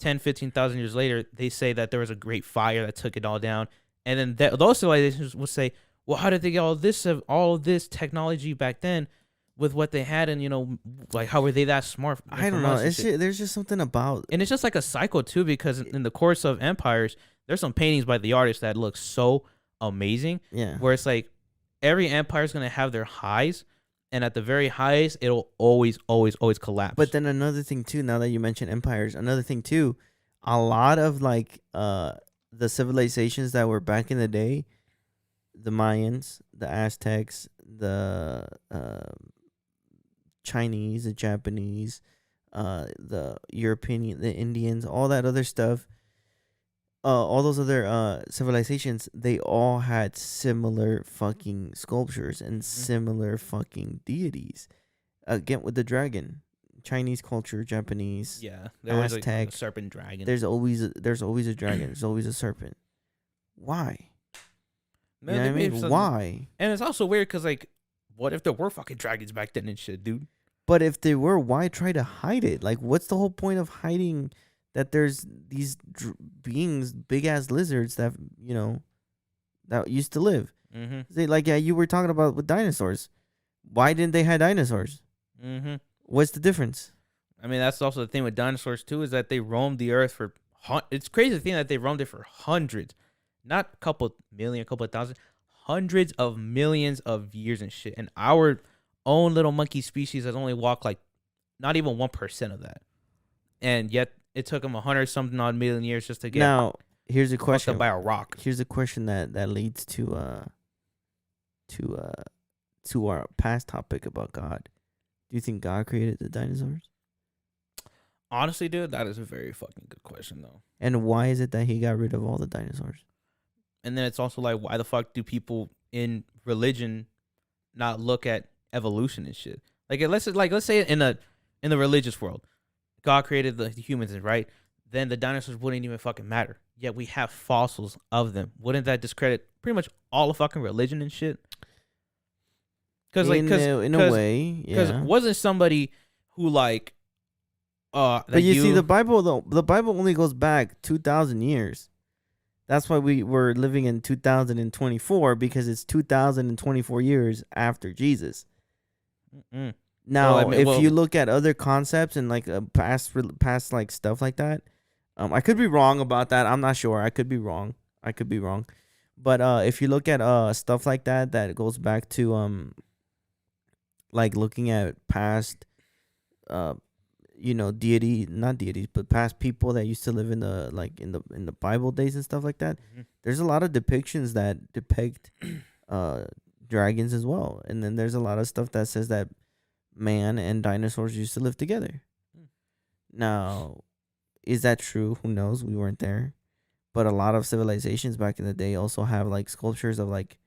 B: 10,000-15,000 years later they say that there was a great fire that took it all down, and then those civilizations would say, well, how did they get all this technology back then with what they had, and like how were they that smart?
A: I don't know. There's just something about,
B: and it's just like a cycle too, because in the course of empires, there's some paintings by the artists that look so amazing.
A: Yeah,
B: where it's like every empire is gonna have their highs, and at the very highest, it'll always collapse.
A: But then another thing too, now that you mention empires, another thing too, a lot of like the civilizations that were back in the day, the Mayans, the Aztecs, the Chinese, the Japanese, the European, the Indians, all that other stuff, all those other civilizations, they all had similar fucking sculptures and similar fucking deities. Again, with the dragon, Chinese culture, Japanese,
B: there was
A: Aztec,
B: a serpent dragon.
A: There's always a dragon. There's always a serpent. Why? You know what I mean? Why?
B: And it's also weird because, like, what if there were fucking dragons back then and shit, dude?
A: But if they were, why try to hide it? Like, what's the whole point of hiding that there's these beings, big ass lizards that that used to live? You were talking about with dinosaurs. Why didn't they hide dinosaurs? What's the difference?
B: I mean, that's also the thing with dinosaurs too, is that they roamed the earth for. It's crazy to think that they roamed it for hundreds, not a couple million, a couple of thousand, hundreds of millions of years and shit. And our own little monkey species has only walked like not even 1% of that, and yet it took them 100 something odd million years just to get.
A: Now, here's a question.
B: Up by a rock.
A: Here's a question that leads to our past topic about God. Do you think God created the dinosaurs?
B: Honestly, dude, that is a very fucking good question, though.
A: And why is it that he got rid of all the dinosaurs?
B: And then it's also like, why the fuck do people in religion not look at evolution and shit? Like, let's say in the religious world, God created the humans, right? Then the dinosaurs wouldn't even fucking matter. Yet we have fossils of them. Wouldn't that discredit pretty much all of fucking religion and shit? Because
A: in a way,
B: because wasn't somebody who like.
A: But you see, the Bible only goes back 2,000 years. That's why we were living in 2024, because it's 2024 years after Jesus. Now, if you look at other concepts and like past like stuff like that, I could be wrong about that. I'm not sure. I could be wrong. But if you look at stuff like that goes back to like looking at past not deities, but past people that used to live in the Bible days and stuff like that. There's a lot of depictions that depict dragons as well, and then there's a lot of stuff that says that man and dinosaurs used to live together. Now, is that true? Who knows? We weren't there, but a lot of civilizations back in the day also have like sculptures of like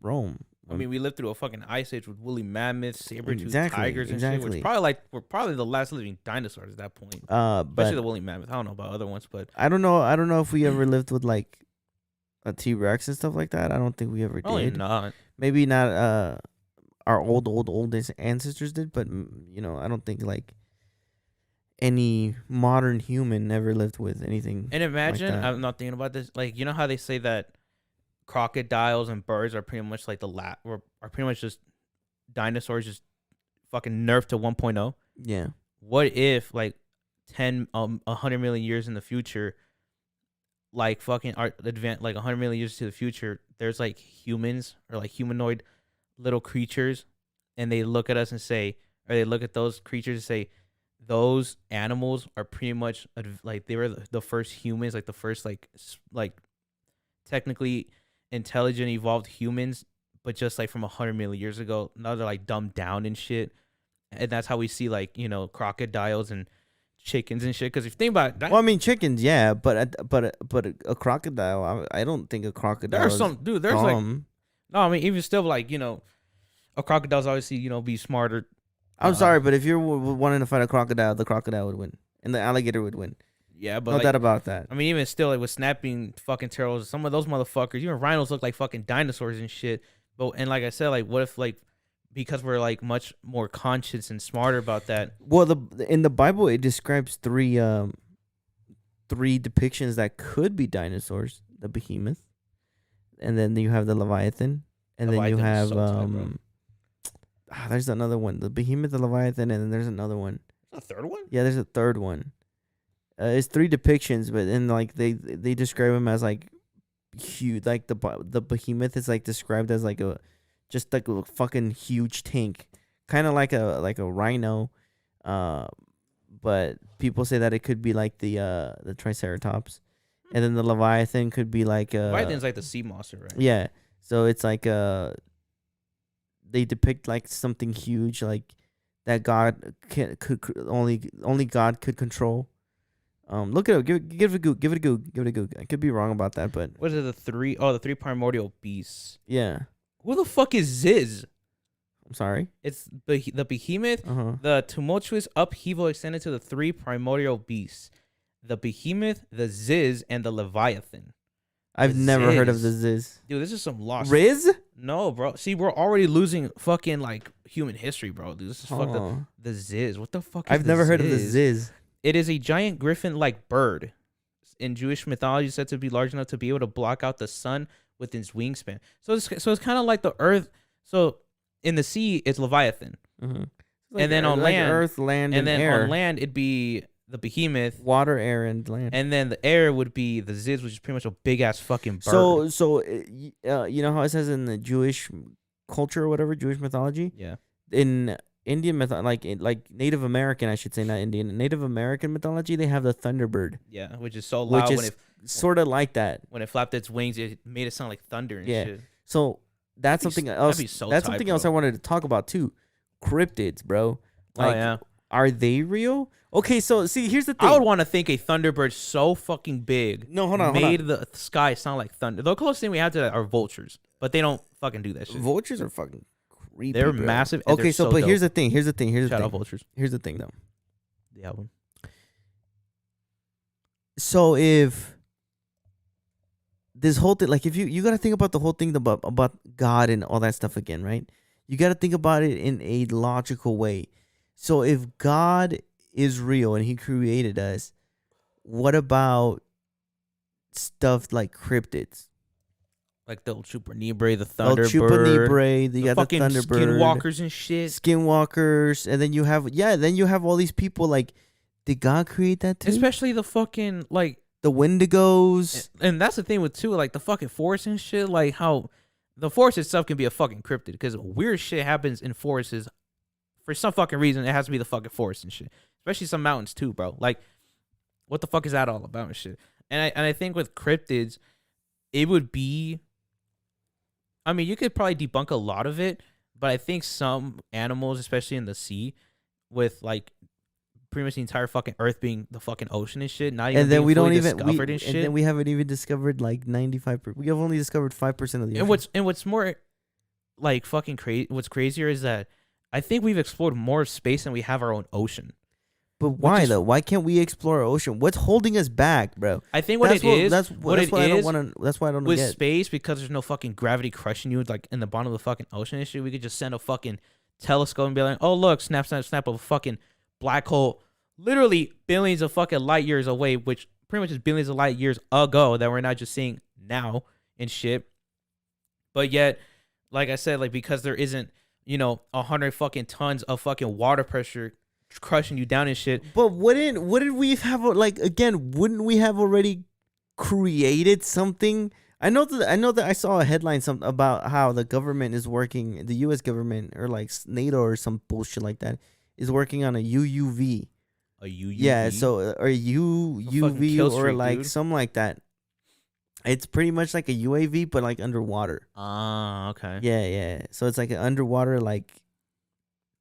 A: Rome.
B: I mean, we lived through a fucking ice age with woolly mammoths, saber-toothed tigers, and shit. Which we're probably the last living dinosaurs at that point. Especially the woolly mammoth. I don't know about other ones, but
A: I don't know. I don't know if we ever lived with like a T-Rex and stuff like that. I don't think we ever did.
B: Not.
A: Maybe not. Our old ancestors did, but I don't think like any modern human ever lived with anything.
B: And imagine,
A: like that.
B: I'm not thinking about this. Like, you know how they say that crocodiles and birds are pretty much like are pretty much just dinosaurs just fucking nerfed to 1.0.
A: Yeah.
B: What if like 100 million years in the future, like fucking art advance, like 100 million years to the future, there's like humans or like humanoid little creatures, and they look at us and say, or they look at those creatures and say, those animals are pretty much like they were the first humans, like the first like technically intelligent evolved humans, but just like from 100 million years ago. Now they're like dumbed down and shit, and that's how we see like crocodiles and chickens and shit. Because if you think about that,
A: Well, I mean chickens, yeah, but a crocodile, I don't think a crocodile.
B: There's some dude. There's
A: dumb.
B: no. I mean, even still, like a crocodile's obviously be smarter.
A: I'm sorry, but if you're wanting to fight a crocodile, the crocodile would win, and the alligator would win.
B: Yeah, but
A: no doubt about that.
B: I mean, even still, like with snapping fucking turtles, some of those motherfuckers, even rhinos look like fucking dinosaurs and shit. But and like I said, like what if like because we're like much more conscious and smarter about that.
A: Well, in the Bible it describes three depictions that could be dinosaurs: the behemoth, and then you have the leviathan, and then you have there's another one: the behemoth, the leviathan, and then there's another one.
B: A third one?
A: Yeah, there's a third one. It's three depictions, but then like they describe them as like huge. Like the behemoth is like described as like a fucking huge tank, kind of like a rhino. But people say that it could be like the triceratops, and then the leviathan could be like
B: Leviathan's like the sea monster, right?
A: Yeah, so it's like they depict like something huge, like that God could only God could control. Look it up. Give it a go. I could be wrong about that, but
B: what are the three? Oh, the three primordial beasts.
A: Yeah.
B: Who the fuck is Ziz?
A: I'm sorry.
B: It's the behemoth. The tumultuous upheaval extended to the three primordial beasts: the behemoth, the Ziz, and the leviathan.
A: I've never heard of the Ziz.
B: Dude, this is some lost.
A: Riz?
B: No, bro. See, we're already losing fucking like human history, bro. Dude, this is fucked up. The Ziz. What the fuck is
A: I've never heard of the Ziz.
B: It is a giant griffin-like bird. In Jewish mythology, said to be large enough to be able to block out the sun with its wingspan. So it's kind of like the earth. So in the sea, it's Leviathan.
A: Like
B: and then on land,
A: earth, land, and
B: then
A: air.
B: on land, it'd be the behemoth,
A: water, air, and land.
B: And then the air would be the Ziz, which is pretty much a big ass fucking bird.
A: So you know how it says in the Jewish culture or whatever, Jewish mythology.
B: Yeah.
A: In Indian mythology, like Native American, I should say, not Indian. Native American mythology, they have the thunderbird.
B: Yeah, which is so loud.
A: Which is sort of like that.
B: When it flapped its wings, it made it sound like thunder and shit.
A: So that's something else. That's something else I wanted to talk about too. Cryptids, bro. Like, are they real? Okay, so see, here's the thing.
B: I would want to think a thunderbird so fucking big.
A: No, hold on.
B: Made the sky sound like thunder. The closest thing we have to that are vultures, but they don't fucking do that shit.
A: Vultures are fucking creepy.
B: They're massive.
A: Okay, so but here's the thing. Shout
B: out vultures.
A: Here's the thing, though.
B: The album.
A: So if this whole thing, like, if you got to think about the whole thing about God and all that stuff again, right? You got to think about it in a logical way. So if God is real and he created us, what about stuff like cryptids?
B: Like the El Chupa Libre, the Thunderbird.
A: El Chupa Libre, you got the Thunderbird.
B: Skinwalkers and shit.
A: Skinwalkers, and then you have all these people, like, did God create that too?
B: Especially the fucking, like,
A: the Wendigos.
B: And that's the thing with, too, like, the fucking forest and shit, like, how the forest itself can be a fucking cryptid, because weird shit happens in forests. For some fucking reason, it has to be the fucking forest and shit. Especially some mountains, too, bro. Like, what the fuck is that all about and shit? And I think with cryptids, it would be... I mean, you could probably debunk a lot of it, but I think some animals, especially in the sea, with, like, pretty much the entire fucking earth being the fucking ocean and shit, not even
A: and then we don't even
B: discovered and shit.
A: And then we haven't even discovered like 95%. We have only discovered 5% of the ocean.
B: And what's more, like, fucking crazy? What's crazier is that I think we've explored more space than we have our own ocean.
A: But why though? Why can't we explore our ocean? What's holding us back, bro?
B: I think that's why I don't
A: with
B: get space, because there's no fucking gravity crushing you like in the bottom of the fucking ocean and shit. We could just send a fucking telescope and be like, oh look, snap of a fucking black hole, literally billions of fucking light years away, which pretty much is billions of light years ago that we're not just seeing now and shit. But yet, like I said, like, because there isn't 100 fucking tons of fucking water pressure crushing you down and shit.
A: But wouldn't we have like again? Wouldn't we have already created something? I know that I saw a headline something about how the government is working, the U.S. government or like NATO or some bullshit like that is working on a UUV.
B: A UUV.
A: Yeah, so or UUV or like
B: dude.
A: something like that. It's pretty much like a UAV, but like underwater.
B: Ah, okay.
A: Yeah. So it's like an underwater like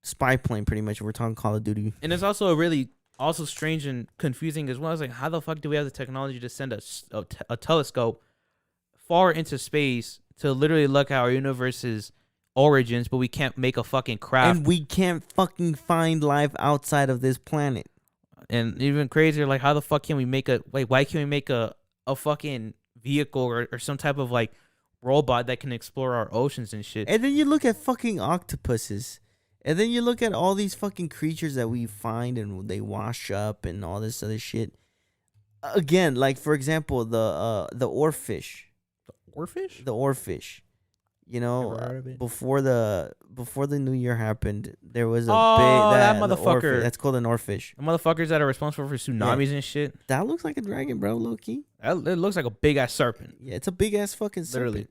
A: spy plane, pretty much. We're talking Call of Duty.
B: And it's also really also strange and confusing as well. It's like, how the fuck do we have the technology to send a telescope far into space to literally look at our universe's origins, but we can't make a fucking craft,
A: and we can't fucking find life outside of this planet.
B: And even crazier, like how the fuck can we make why can't we make a fucking vehicle or some type of like robot that can explore our oceans and shit?
A: And then you look at fucking octopuses. And then you look at all these fucking creatures that we find and they wash up and all this other shit. Again, like for example, the oarfish.
B: Oarfish?
A: The oarfish. You know,
B: Never heard of it.
A: before the new year happened, there was a
B: that
A: big the
B: motherfucker.
A: oarfish, that's called an oarfish.
B: The motherfuckers that are responsible for tsunamis and shit.
A: That looks like a dragon, bro, low key.
B: It looks like a big ass serpent.
A: Yeah, it's a big ass fucking serpent.
B: Literally.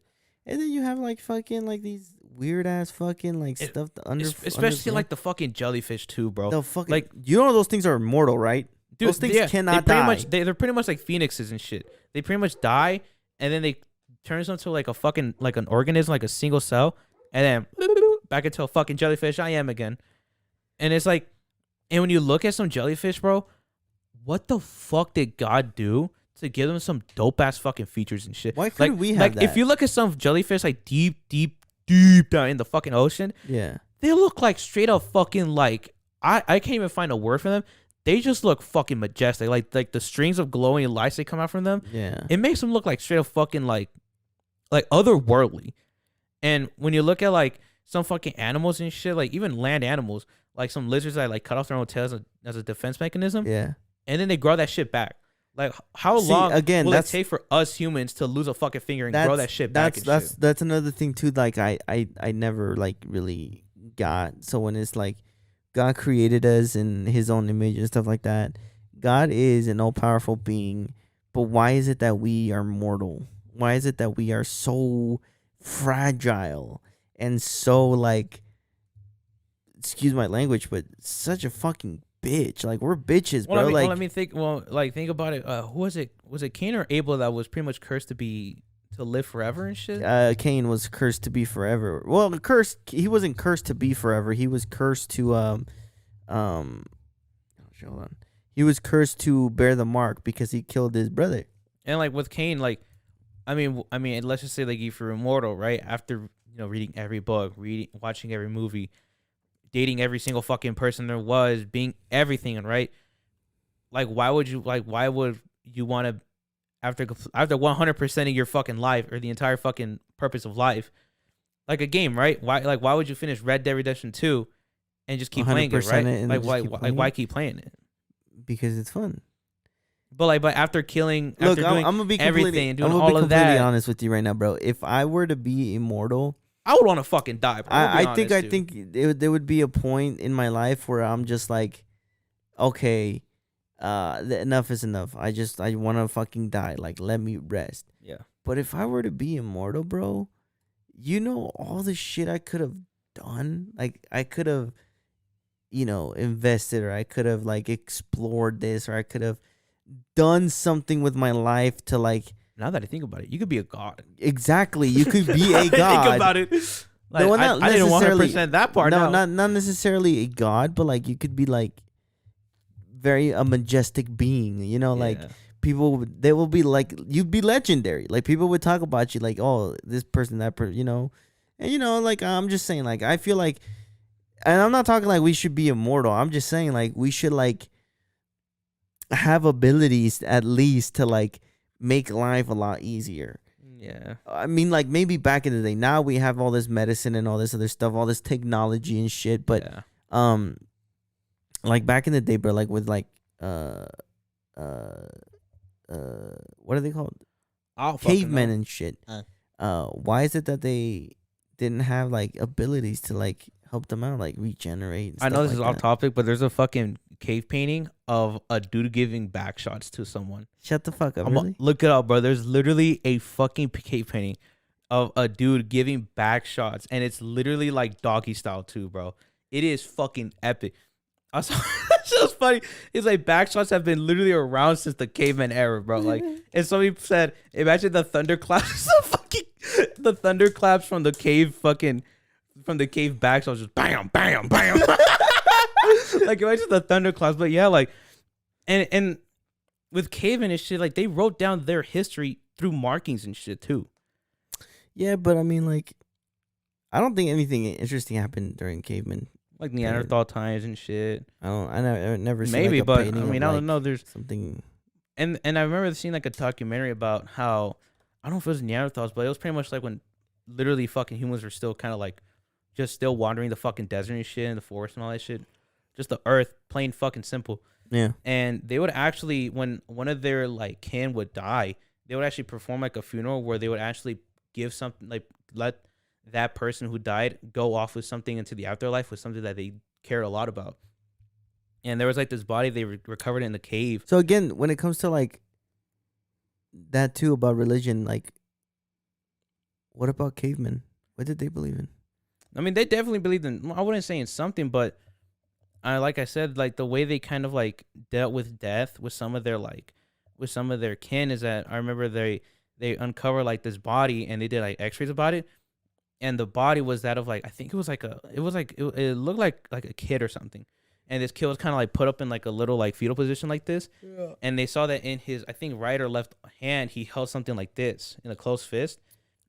A: And then you have like fucking like these weird ass fucking like stuff
B: Especially like the fucking jellyfish too, bro.
A: the fucking
B: like
A: you know those things are immortal, right?
B: dude,
A: those things cannot
B: they pretty
A: die.
B: Much, they're pretty much like phoenixes and shit. They pretty much die and then they turn into like a fucking like an organism, like a single cell, and then back into a fucking jellyfish I am again. And it's like, and when you look at some jellyfish, bro, what the fuck did God do to give them some dope ass fucking features and shit?
A: Why couldn't we have
B: like
A: that?
B: If you look at some jellyfish like deep down in the fucking ocean,
A: Yeah.
B: they look like straight up fucking like I can't even find a word for them. They just look fucking majestic. Like the strings of glowing lights that come out from them.
A: Yeah.
B: It makes them look like straight up fucking like otherworldly. And when you look at like some fucking animals and shit, like even land animals, like some lizards that like cut off their own tails as a defense mechanism,
A: Yeah.
B: and then they grow that shit back. Like how
A: See,
B: long
A: again,
B: will it
A: that's-
B: take for us humans to lose a fucking finger and grow that shit back?
A: That's another thing too. Like I never like really got. So when it's like God created us in His own image and stuff like that, God is an all powerful being. But why is it that we are mortal? Why is it that we are so fragile and so like, excuse my language, but such a fucking bitch? Like we're bitches, bro.
B: Let me think. Well, like think about it. Who was it? Was it Cain or Abel that was pretty much cursed to live forever and shit?
A: Cain was cursed to be forever. Well, he wasn't cursed to be forever. He was cursed to hold on. He was cursed to bear the mark because he killed his brother.
B: And like with Cain, like I mean, let's just say like if you're immortal, right? After reading every book, watching every movie, dating every single fucking person there was, being everything, right? Like why would you want to after 100% of your fucking life or the entire fucking purpose of life, like a game, right? Why would you finish Red Dead Redemption 2 and just keep playing it, right? Why keep playing it?
A: Because it's fun.
B: But after killing,
A: look,
B: after doing
A: I'm gonna be
B: everything, doing
A: I'm
B: all of that,
A: completely honest with you right now, bro. If I were to be immortal,
B: I would want to fucking die. Bro.
A: I think there would be a point in my life where I'm just like, okay, enough is enough. I want to fucking die. Like, let me rest.
B: Yeah.
A: But if I were to be immortal, bro, all the shit I could have done. Like, I could have, invested, or I could have like explored this, or I could have done something with my life to like.
B: Now that I think about it, you could be a god.
A: Exactly, you could be a god.
B: Think about it. Like,
A: no,
B: I didn't 100% that part.
A: No, not necessarily a god, but like you could be like a majestic being. Like people, they will be like, you'd be legendary. Like people would talk about you, like, oh, this person, that person, and like I'm just saying, like I feel like, and I'm not talking like we should be immortal. I'm just saying like we should like have abilities at least to like make life a lot easier.
B: Yeah.
A: I mean, like maybe back in the day, now we have all this medicine and all this other stuff, all this technology and shit. But like back in the day, bro, like with like what are they called? Cavemen and shit. Why is it that they didn't have like abilities to like help them out, like regenerate. And
B: I know
A: stuff
B: this
A: like
B: is off
A: that.
B: topic, but there's a fucking cave painting of a dude giving back shots to someone.
A: Shut the fuck up, really?
B: Look it up, bro. There's literally a fucking cave painting of a dude giving back shots, and it's literally like doggy style too, bro. It is fucking epic. I saw that shit was funny. It's like back shots have been literally around since the caveman era, bro. Like, and somebody said, imagine the thunderclaps, the thunderclaps from the cave back shots, just bam, bam, bam. Like imagine the thunderclaps, but yeah, like, and with cavemen and shit, like they wrote down their history through markings and shit too.
A: Yeah, but I mean, like, I don't think anything interesting happened during caveman.
B: Like Neanderthal times and shit.
A: I never seen
B: Maybe,
A: like a
B: but I
A: painting
B: mean,
A: of,
B: I
A: like,
B: don't know. There's
A: something.
B: and I remember seeing like a documentary about how I don't know if it was Neanderthals, but it was pretty much like when literally fucking humans were still kind of like just still wandering the fucking desert and shit and the forest and all that shit. Just the earth, plain fucking simple.
A: Yeah.
B: And they would actually, when one of their like kin would die, they would actually perform like a funeral where they would actually give something, like let that person who died go off with something into the afterlife, with something that they cared a lot about. And there was like this body they recovered in the cave.
A: So again, when it comes to like that too about religion, like, what about cavemen? What did they believe in?
B: I mean, they definitely believed in, I wouldn't say in something, but like I said, like the way they kind of like dealt with death with some of their kin is that I remember they uncovered like this body and they did like x-rays about it, and the body was that of like, I think it looked like a kid or something, and this kid was kind of like put up in like a little like fetal position like this, yeah. And they saw that in his, I think, right or left hand he held something like this in a closed fist,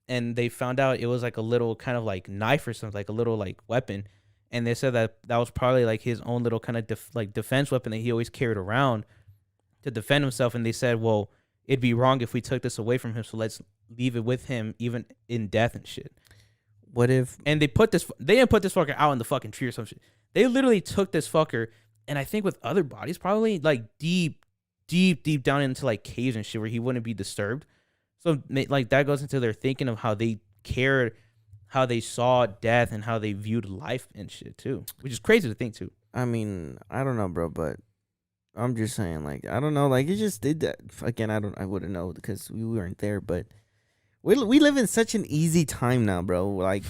B: and they found out it was like a little kind of like knife or something, like a little like weapon. And they said that was probably like his own little kind of defense weapon that he always carried around to defend himself. And they said, well, it'd be wrong if we took this away from him, so let's leave it with him even in death and shit.
A: What if?
B: And they didn't put this fucker out in the fucking tree or some shit. They literally took this fucker, and I think with other bodies, probably like deep down into like caves and shit where he wouldn't be disturbed. So like that goes into their thinking of how they cared, how they saw death, and how they viewed life and shit too, which is crazy to think too.
A: I mean, I don't know, bro, but I'm just saying, like, I don't know, like, it just did that again. I wouldn't know because we weren't there, but we live in such an easy time now, bro. Like,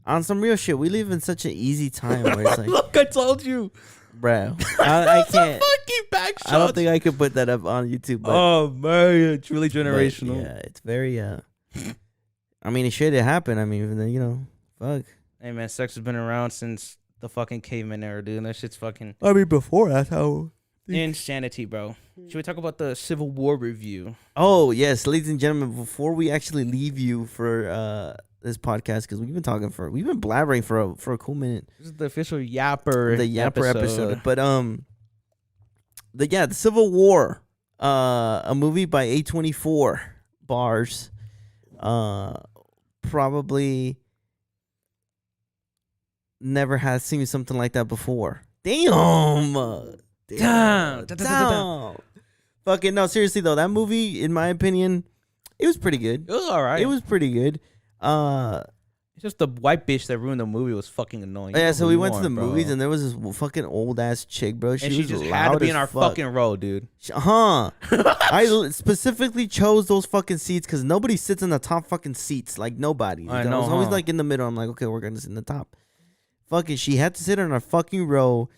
A: on some real shit, we live in such an easy time where it's like,
B: look, I told you,
A: bro. I can't.
B: Fucking back shots.
A: I don't think I could put that up on YouTube. But,
B: oh man, it's really generational.
A: Yeah, it's very. I mean, it should have happened. I mean, you know, fuck.
B: Hey man, sex has been around since the fucking caveman era, dude. And that shit's fucking.
A: I mean, before that's how.
B: Insanity, bro. Should we talk about the Civil War review?
A: Oh yes, ladies and gentlemen. Before we actually leave you for this podcast, because we've been blabbering for a cool minute.
B: This is the official Yapper.
A: The Yapper episode. But the Civil War, a movie by A24 Bars, probably never has seen something like that before. Damn. Fucking no, seriously though, that movie, in my opinion, it was pretty good.
B: It was alright.
A: It was pretty good.
B: It's just the white bitch that ruined the movie was fucking annoying.
A: Yeah, so we went to the movies and there was this fucking old ass chick, bro.
B: She just had to be in our fucking row, dude.
A: I specifically chose those fucking seats because nobody sits in the top fucking seats. Like nobody. I know. I was always like in the middle. I'm like, okay, we're gonna sit in the top. Fucking, she had to sit in our fucking row.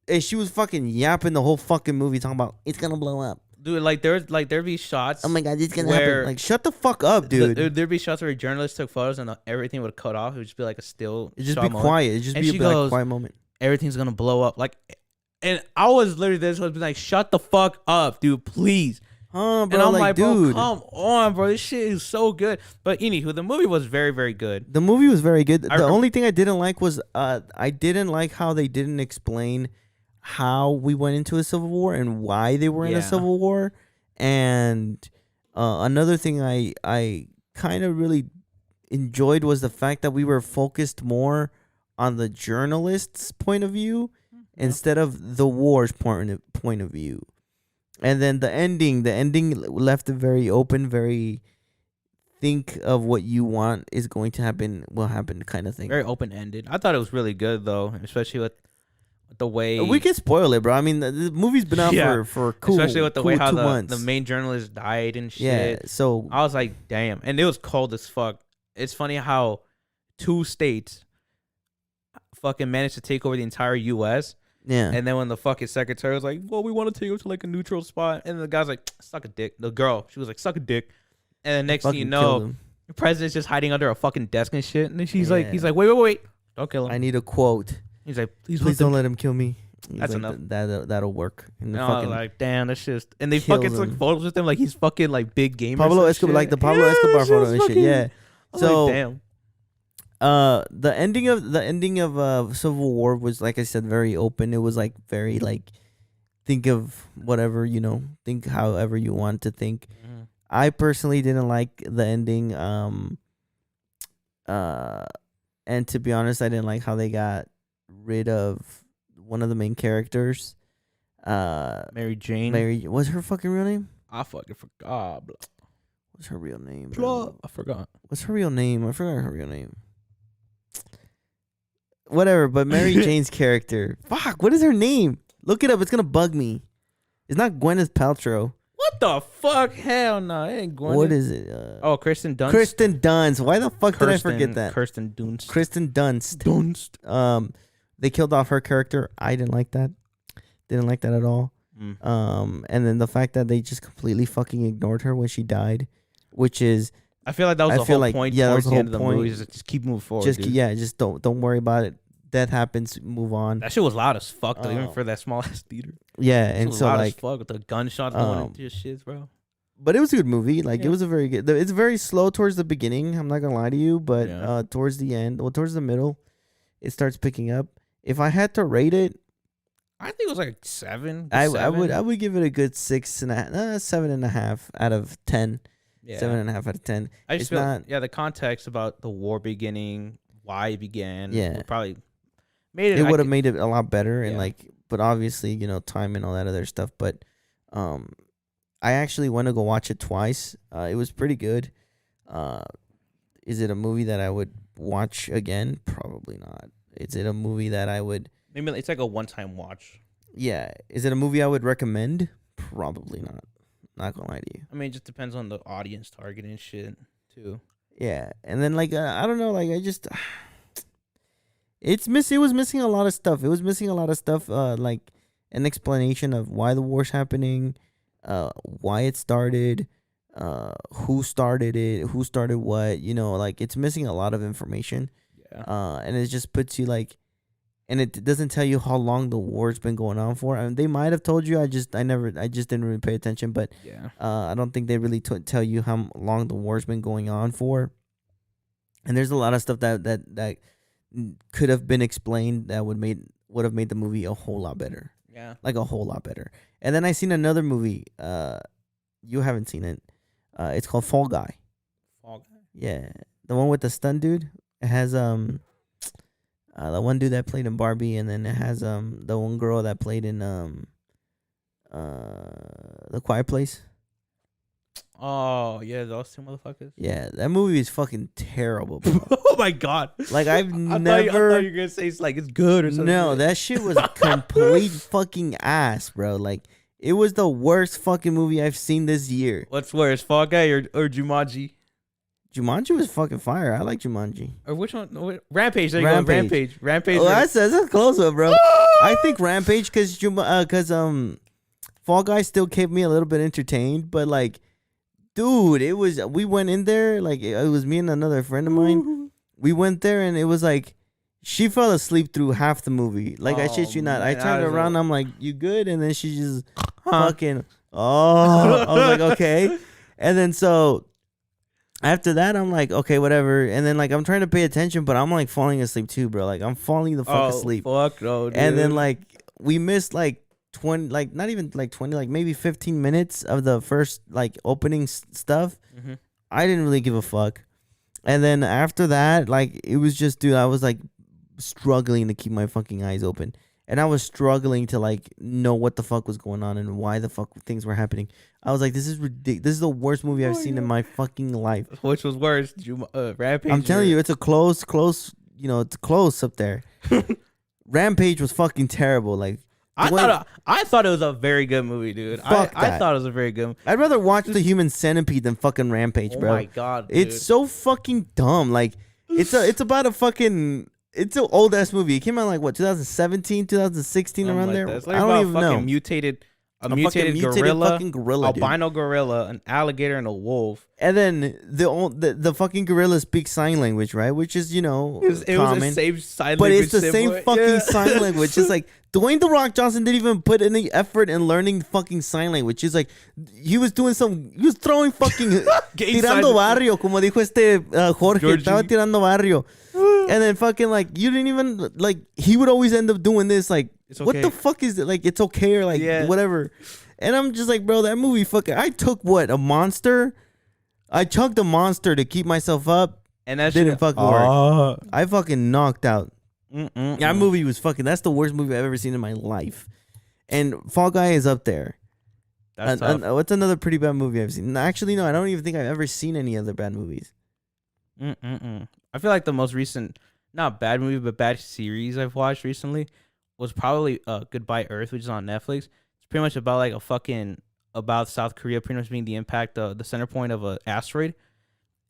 A: And she was fucking yapping the whole fucking movie, talking about it's gonna blow up,
B: dude. Like there'd be shots.
A: Oh my god, it's gonna happen. Like, shut the fuck up, dude.
B: There'd be shots where journalists took photos and everything would cut off. It would just be like a still.
A: It'd just be quiet. It'd just be a quiet moment.
B: Everything's gonna blow up. Like, and I was literally this was like, shut the fuck up, dude, please.
A: Bro,
B: and I'm like,
A: dude,
B: bro, come on, bro. This shit is so good. But anywho, the movie was very, very good.
A: The movie was very good. The only thing I didn't like was I didn't like how they didn't explain how we went into a civil war and why they were in a civil war. And another thing I kind of really enjoyed was the fact that we were focused more on the journalist's point of view instead of the war's point of view. And then the ending left it very open, very think of what you want is going to happen will happen kind of thing.
B: Very open ended. I thought it was really good though, especially with the way
A: we can spoil it, bro. I mean, the movie's been out for cool,
B: especially with the way how
A: 2 months.
B: the main journalist died and shit.
A: Yeah, so
B: I was like, damn, and it was cold as fuck. It's funny how 2 states fucking managed to take over the entire U.S.
A: Yeah,
B: and then when the fucking secretary was like, well, we want to take it to like a neutral spot, and the guy's like, suck a dick. The girl, she was like, suck a dick, and then next thing you know, the president's just hiding under a fucking desk and shit, and then he's like, wait, don't kill him.
A: I need a quote.
B: He's like,
A: please don't let him kill me.
B: That's
A: like,
B: enough.
A: That'll work. And
B: I was like, damn, that's just, and they fucking took photos with him like he's fucking like big gamer.
A: Pablo Escobar, like the Pablo Escobar photo and shit. Yeah. So
B: like, damn.
A: The ending of Civil War was, like I said, very open. It was like very like, think of whatever, think however you want to think.
B: Mm-hmm.
A: I personally didn't like the ending. And to be honest, I didn't like how they got rid of one of the main characters.
B: Mary Jane.
A: What's her fucking real name?
B: I fucking forgot.
A: What's her real name?
B: I forgot.
A: What's her real name? I forgot her real name. Whatever, but Mary Jane's character. Fuck, what is her name? Look it up. It's gonna bug me. It's not Gwyneth Paltrow.
B: What the fuck? Hell no, it ain't Gwyneth.
A: What is it?
B: Kristen Dunst.
A: Kristen Dunst. Why the fuck did I forget that?
B: Kristen Dunst.
A: Kristen Dunst. They killed off her character. I didn't like that. Didn't like that at all. And then the fact that they just completely fucking ignored her when she died, which is,
B: I feel like that was the whole point. Yeah, towards the end of the movie. Just keep moving forward.
A: Just don't worry about it. Death happens. Move on.
B: That shit was loud as fuck though, even for that small ass theater.
A: Yeah, and so
B: loud
A: like
B: as fuck with the gunshots going into your shits, bro.
A: But it was a good movie. Like it was a very good. It's very slow towards the beginning. I'm not gonna lie to you, but towards the end, towards the middle, it starts picking up. If I had to rate it,
B: I think it was like 7.
A: I would give it a good 7.5 out of 10. Yeah. 7.5 out of 10.
B: I just feel the context about the war beginning, why it began, would probably made it.
A: It would have made it a lot better, and but obviously time and all that other stuff. But I actually want to go watch it twice. It was pretty good. Is it a movie that I would watch again? Probably not. Is it a movie that I would?
B: Maybe it's like a one-time watch.
A: Yeah. Is it a movie I would recommend? Probably not. Not gonna lie to you.
B: I mean, it just depends on the audience target and shit too.
A: Yeah, and then I don't know, I just it was missing a lot of stuff. It was missing a lot of stuff, like an explanation of why the war's happening, why it started, who started it, who started what. It's missing a lot of information. Yeah. And it just puts you and it doesn't tell you how long the war's been going on for. I mean, they might have told you. I just didn't really pay attention. But I don't think they really tell you how long the war's been going on for. And there's a lot of stuff that could have been explained that would have made the movie a whole lot better.
B: Yeah,
A: like a whole lot better. And then I seen another movie. You haven't seen it. It's called Fall Guy.
B: Fall Guy.
A: Yeah, the one with the stun dude. It has the one dude that played in Barbie, and then it has the one girl that played in The Quiet Place.
B: Oh yeah, those 2 motherfuckers.
A: Yeah, that movie is fucking terrible, bro.
B: Oh my god!
A: Like I thought you
B: were gonna say it's it's good or something.
A: No, that shit was complete fucking ass, bro. Like it was the worst fucking movie I've seen this year.
B: What's worse, Fall Guy or Jumanji?
A: Jumanji was fucking fire. I like Jumanji.
B: Or which one? Rampage. There you go. Rampage.
A: Oh, that's close up, bro. I think Rampage because Fall Guy still kept me a little bit entertained, but dude, we went in there it was me and another friend of mine. We went there and it was she fell asleep through half the movie. I shit you not. I turned around. I'm like, you good? And then she just fucking. Oh, I was like, okay. And then so. After that, I'm like, okay, whatever. And then, I'm trying to pay attention, but I'm, falling asleep, too, bro. I'm falling the fuck asleep.
B: Fuck no, dude.
A: And then, we missed, 20, not even, 20, maybe 15 minutes of the first, opening stuff. Mm-hmm. I didn't really give a fuck. And then after that, it was just, dude, I was, struggling to keep my fucking eyes open. and I was struggling to like know what the fuck was going on and why the fuck things were happening. I was like, this is ridiculous. This is the worst movie I've seen in my fucking life.
B: Which was worse, Rampage?
A: I'm telling you, it's a close. It's close up there. Rampage was fucking terrible. Like
B: I thought it was a very good movie, dude. I thought it was a very good.
A: I'd rather watch The Human Centipede than fucking Rampage, bro.
B: Oh my god, dude.
A: It's so fucking dumb. Like it's about a fucking. It's an old ass movie. It came out like what 2017, 2016
B: Something
A: around
B: like
A: there.
B: that. It's
A: I don't even know.
B: A mutated gorilla,
A: fucking gorilla,
B: albino gorilla, an alligator, and a wolf.
A: And then the fucking gorilla speaks sign language, right? Which is it
B: common.
A: was
B: the same sign
A: but
B: language.
A: it's the same fucking sign language. It's like Dwayne The Rock Johnson didn't even put any effort in learning fucking sign language. He's like he was throwing fucking tirando barrio, como dijo Jorge,
B: Georgie.
A: estaba tirando barrio. And then fucking like you didn't even like he would always end up doing this like
B: It's okay.
A: what the fuck is it like it's okay or like whatever. And I'm just like, bro, that movie fucking I took a monster. I chugged a monster to keep myself up.
B: And that
A: didn't fucking work. I fucking knocked out. That movie was fucking that's the worst movie I've ever seen in my life. And Fall Guy is up there.
B: That's tough.
A: What's another pretty bad movie I've seen? Actually, no, I don't even think I've ever seen any other bad movies.
B: I feel like the most recent, not bad movie, but bad series I've watched recently was probably Goodbye Earth, which is on Netflix. It's pretty much about about South Korea pretty much being the impact, the center point of an asteroid.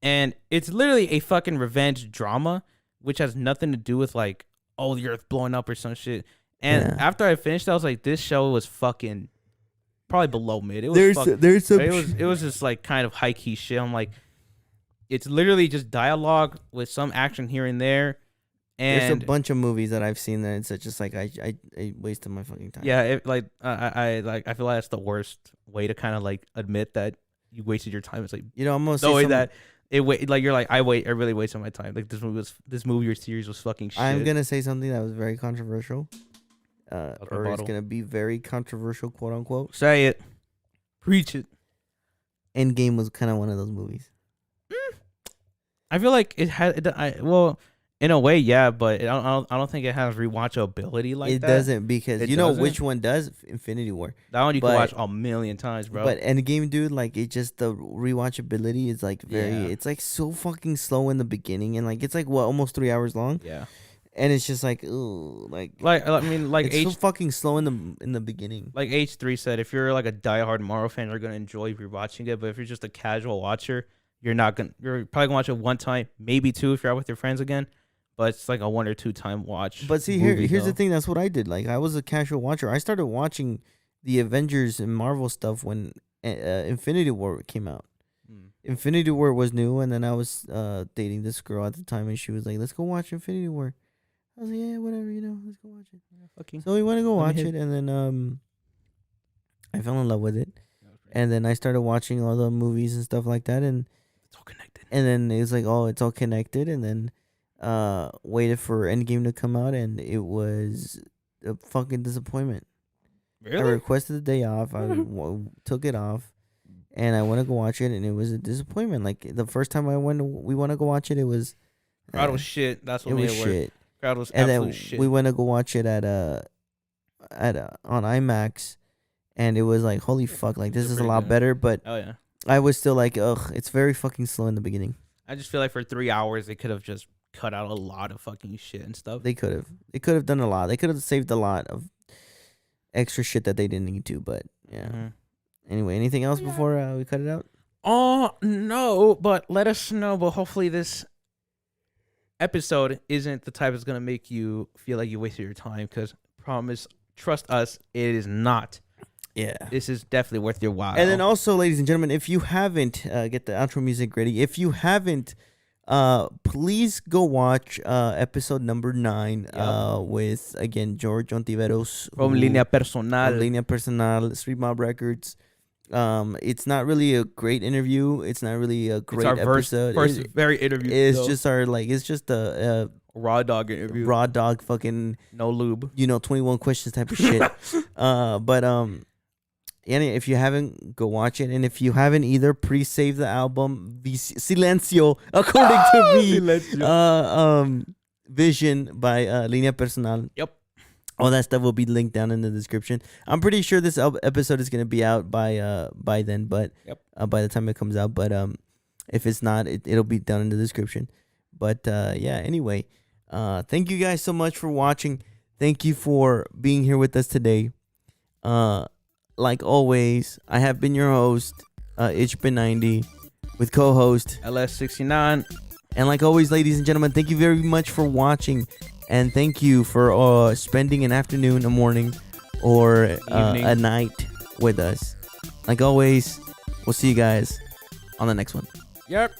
B: And it's literally a fucking revenge drama, which has nothing to do with like, oh, the earth blowing up or some shit. And after I finished, I was like, this show was fucking probably below mid. It was it was just like kind of high key shit. I'm like, it's literally just dialogue with some action here and there. And
A: there's a bunch of movies that I've seen that it's just like I wasted my fucking time.
B: Yeah, I feel like that's the worst way to kind of like admit that you wasted your time. It's like
A: I'm gonna
B: the way that it you're like I really wasted my time. Like this movie or series was fucking shit.
A: I'm gonna say something that was very controversial. Or it's gonna be very controversial, quote unquote.
B: Say it, preach it.
A: Endgame was kind of one of those movies.
B: I feel like it had. In a way, yeah, but I don't think it has rewatchability like that.
A: It doesn't because which one does? Infinity War.
B: That one you can watch a million times, bro.
A: But Endgame, dude, like it just the rewatchability is like it's like so fucking slow in the beginning and like it's like almost 3 hours long.
B: Yeah.
A: And it's just like ooh, it's so fucking slow in the beginning.
B: Like H3 said, if you're like a diehard Marvel fan, you're gonna enjoy rewatching it. But if you're just a casual watcher, you're probably gonna watch it one time, maybe two if you're out with your friends again. But it's like a 1 or 2 time watch.
A: But see, here's the thing. That's what I did. Like, I was a casual watcher. I started watching the Avengers and Marvel stuff when Infinity War came out. Infinity War was new, and then I was dating this girl at the time, and she was like, let's go watch Infinity War. I was like, yeah, whatever, let's go watch it. So we went to go watch it, and then I fell in love with it. And then I started watching all the movies and stuff like that, and
B: it's all connected.
A: And then it was like, oh, it's all connected, and then waited for Endgame to come out, and it was a fucking disappointment.
B: Really?
A: I requested the day off. I took it off, and I went to go watch it, and it was a disappointment. Like the first time we went to go watch it, it was
B: crowd was shit. That's what
A: it
B: made
A: was
B: it work.
A: shit.
B: Crowd was
A: and
B: absolute
A: then
B: shit.
A: We went to go watch it at on IMAX, and it was like holy fuck, like this is a lot better. But I was still like, ugh, it's very fucking slow in the beginning.
B: I just feel like for 3 hours they could have just cut out a lot of fucking shit and stuff.
A: They could have done a lot. They could have saved a lot of extra shit that they didn't need to. But yeah. Anyway, anything else before we cut it out?
B: Oh no, but let us know. But hopefully this episode isn't the type that's gonna make you feel like you wasted your time. Because trust us, it is not.
A: Yeah,
B: this is definitely worth your while.
A: And then also, ladies and gentlemen, if you haven't get the outro music ready, if you haven't, please go watch episode number 9 with again George Ontiveros
B: from LINEA
A: Personal, Street Mob Records. It's not really a great interview. It's not really a great episode.
B: First very interview.
A: It's just it's just a
B: raw dog interview.
A: Raw dog fucking
B: no lube.
A: 21 questions type of shit. And if you haven't, go watch it. And if you haven't either, pre-save the album Silencio, according to me. Vision by LINEA Personal.
B: Yep.
A: All that stuff will be linked down in the description. I'm pretty sure this episode is gonna be out by then, but by the time it comes out. But if it's not, it'll be down in the description. But yeah. Anyway, thank you guys so much for watching. Thank you for being here with us today. Like always, I have been your host, Ich been 90, with co-host
B: LS69.
A: And like always, ladies and gentlemen, thank you very much for watching. And thank you for spending an afternoon, a morning, or a night with us. Like always, we'll see you guys on the next one.
B: Yep.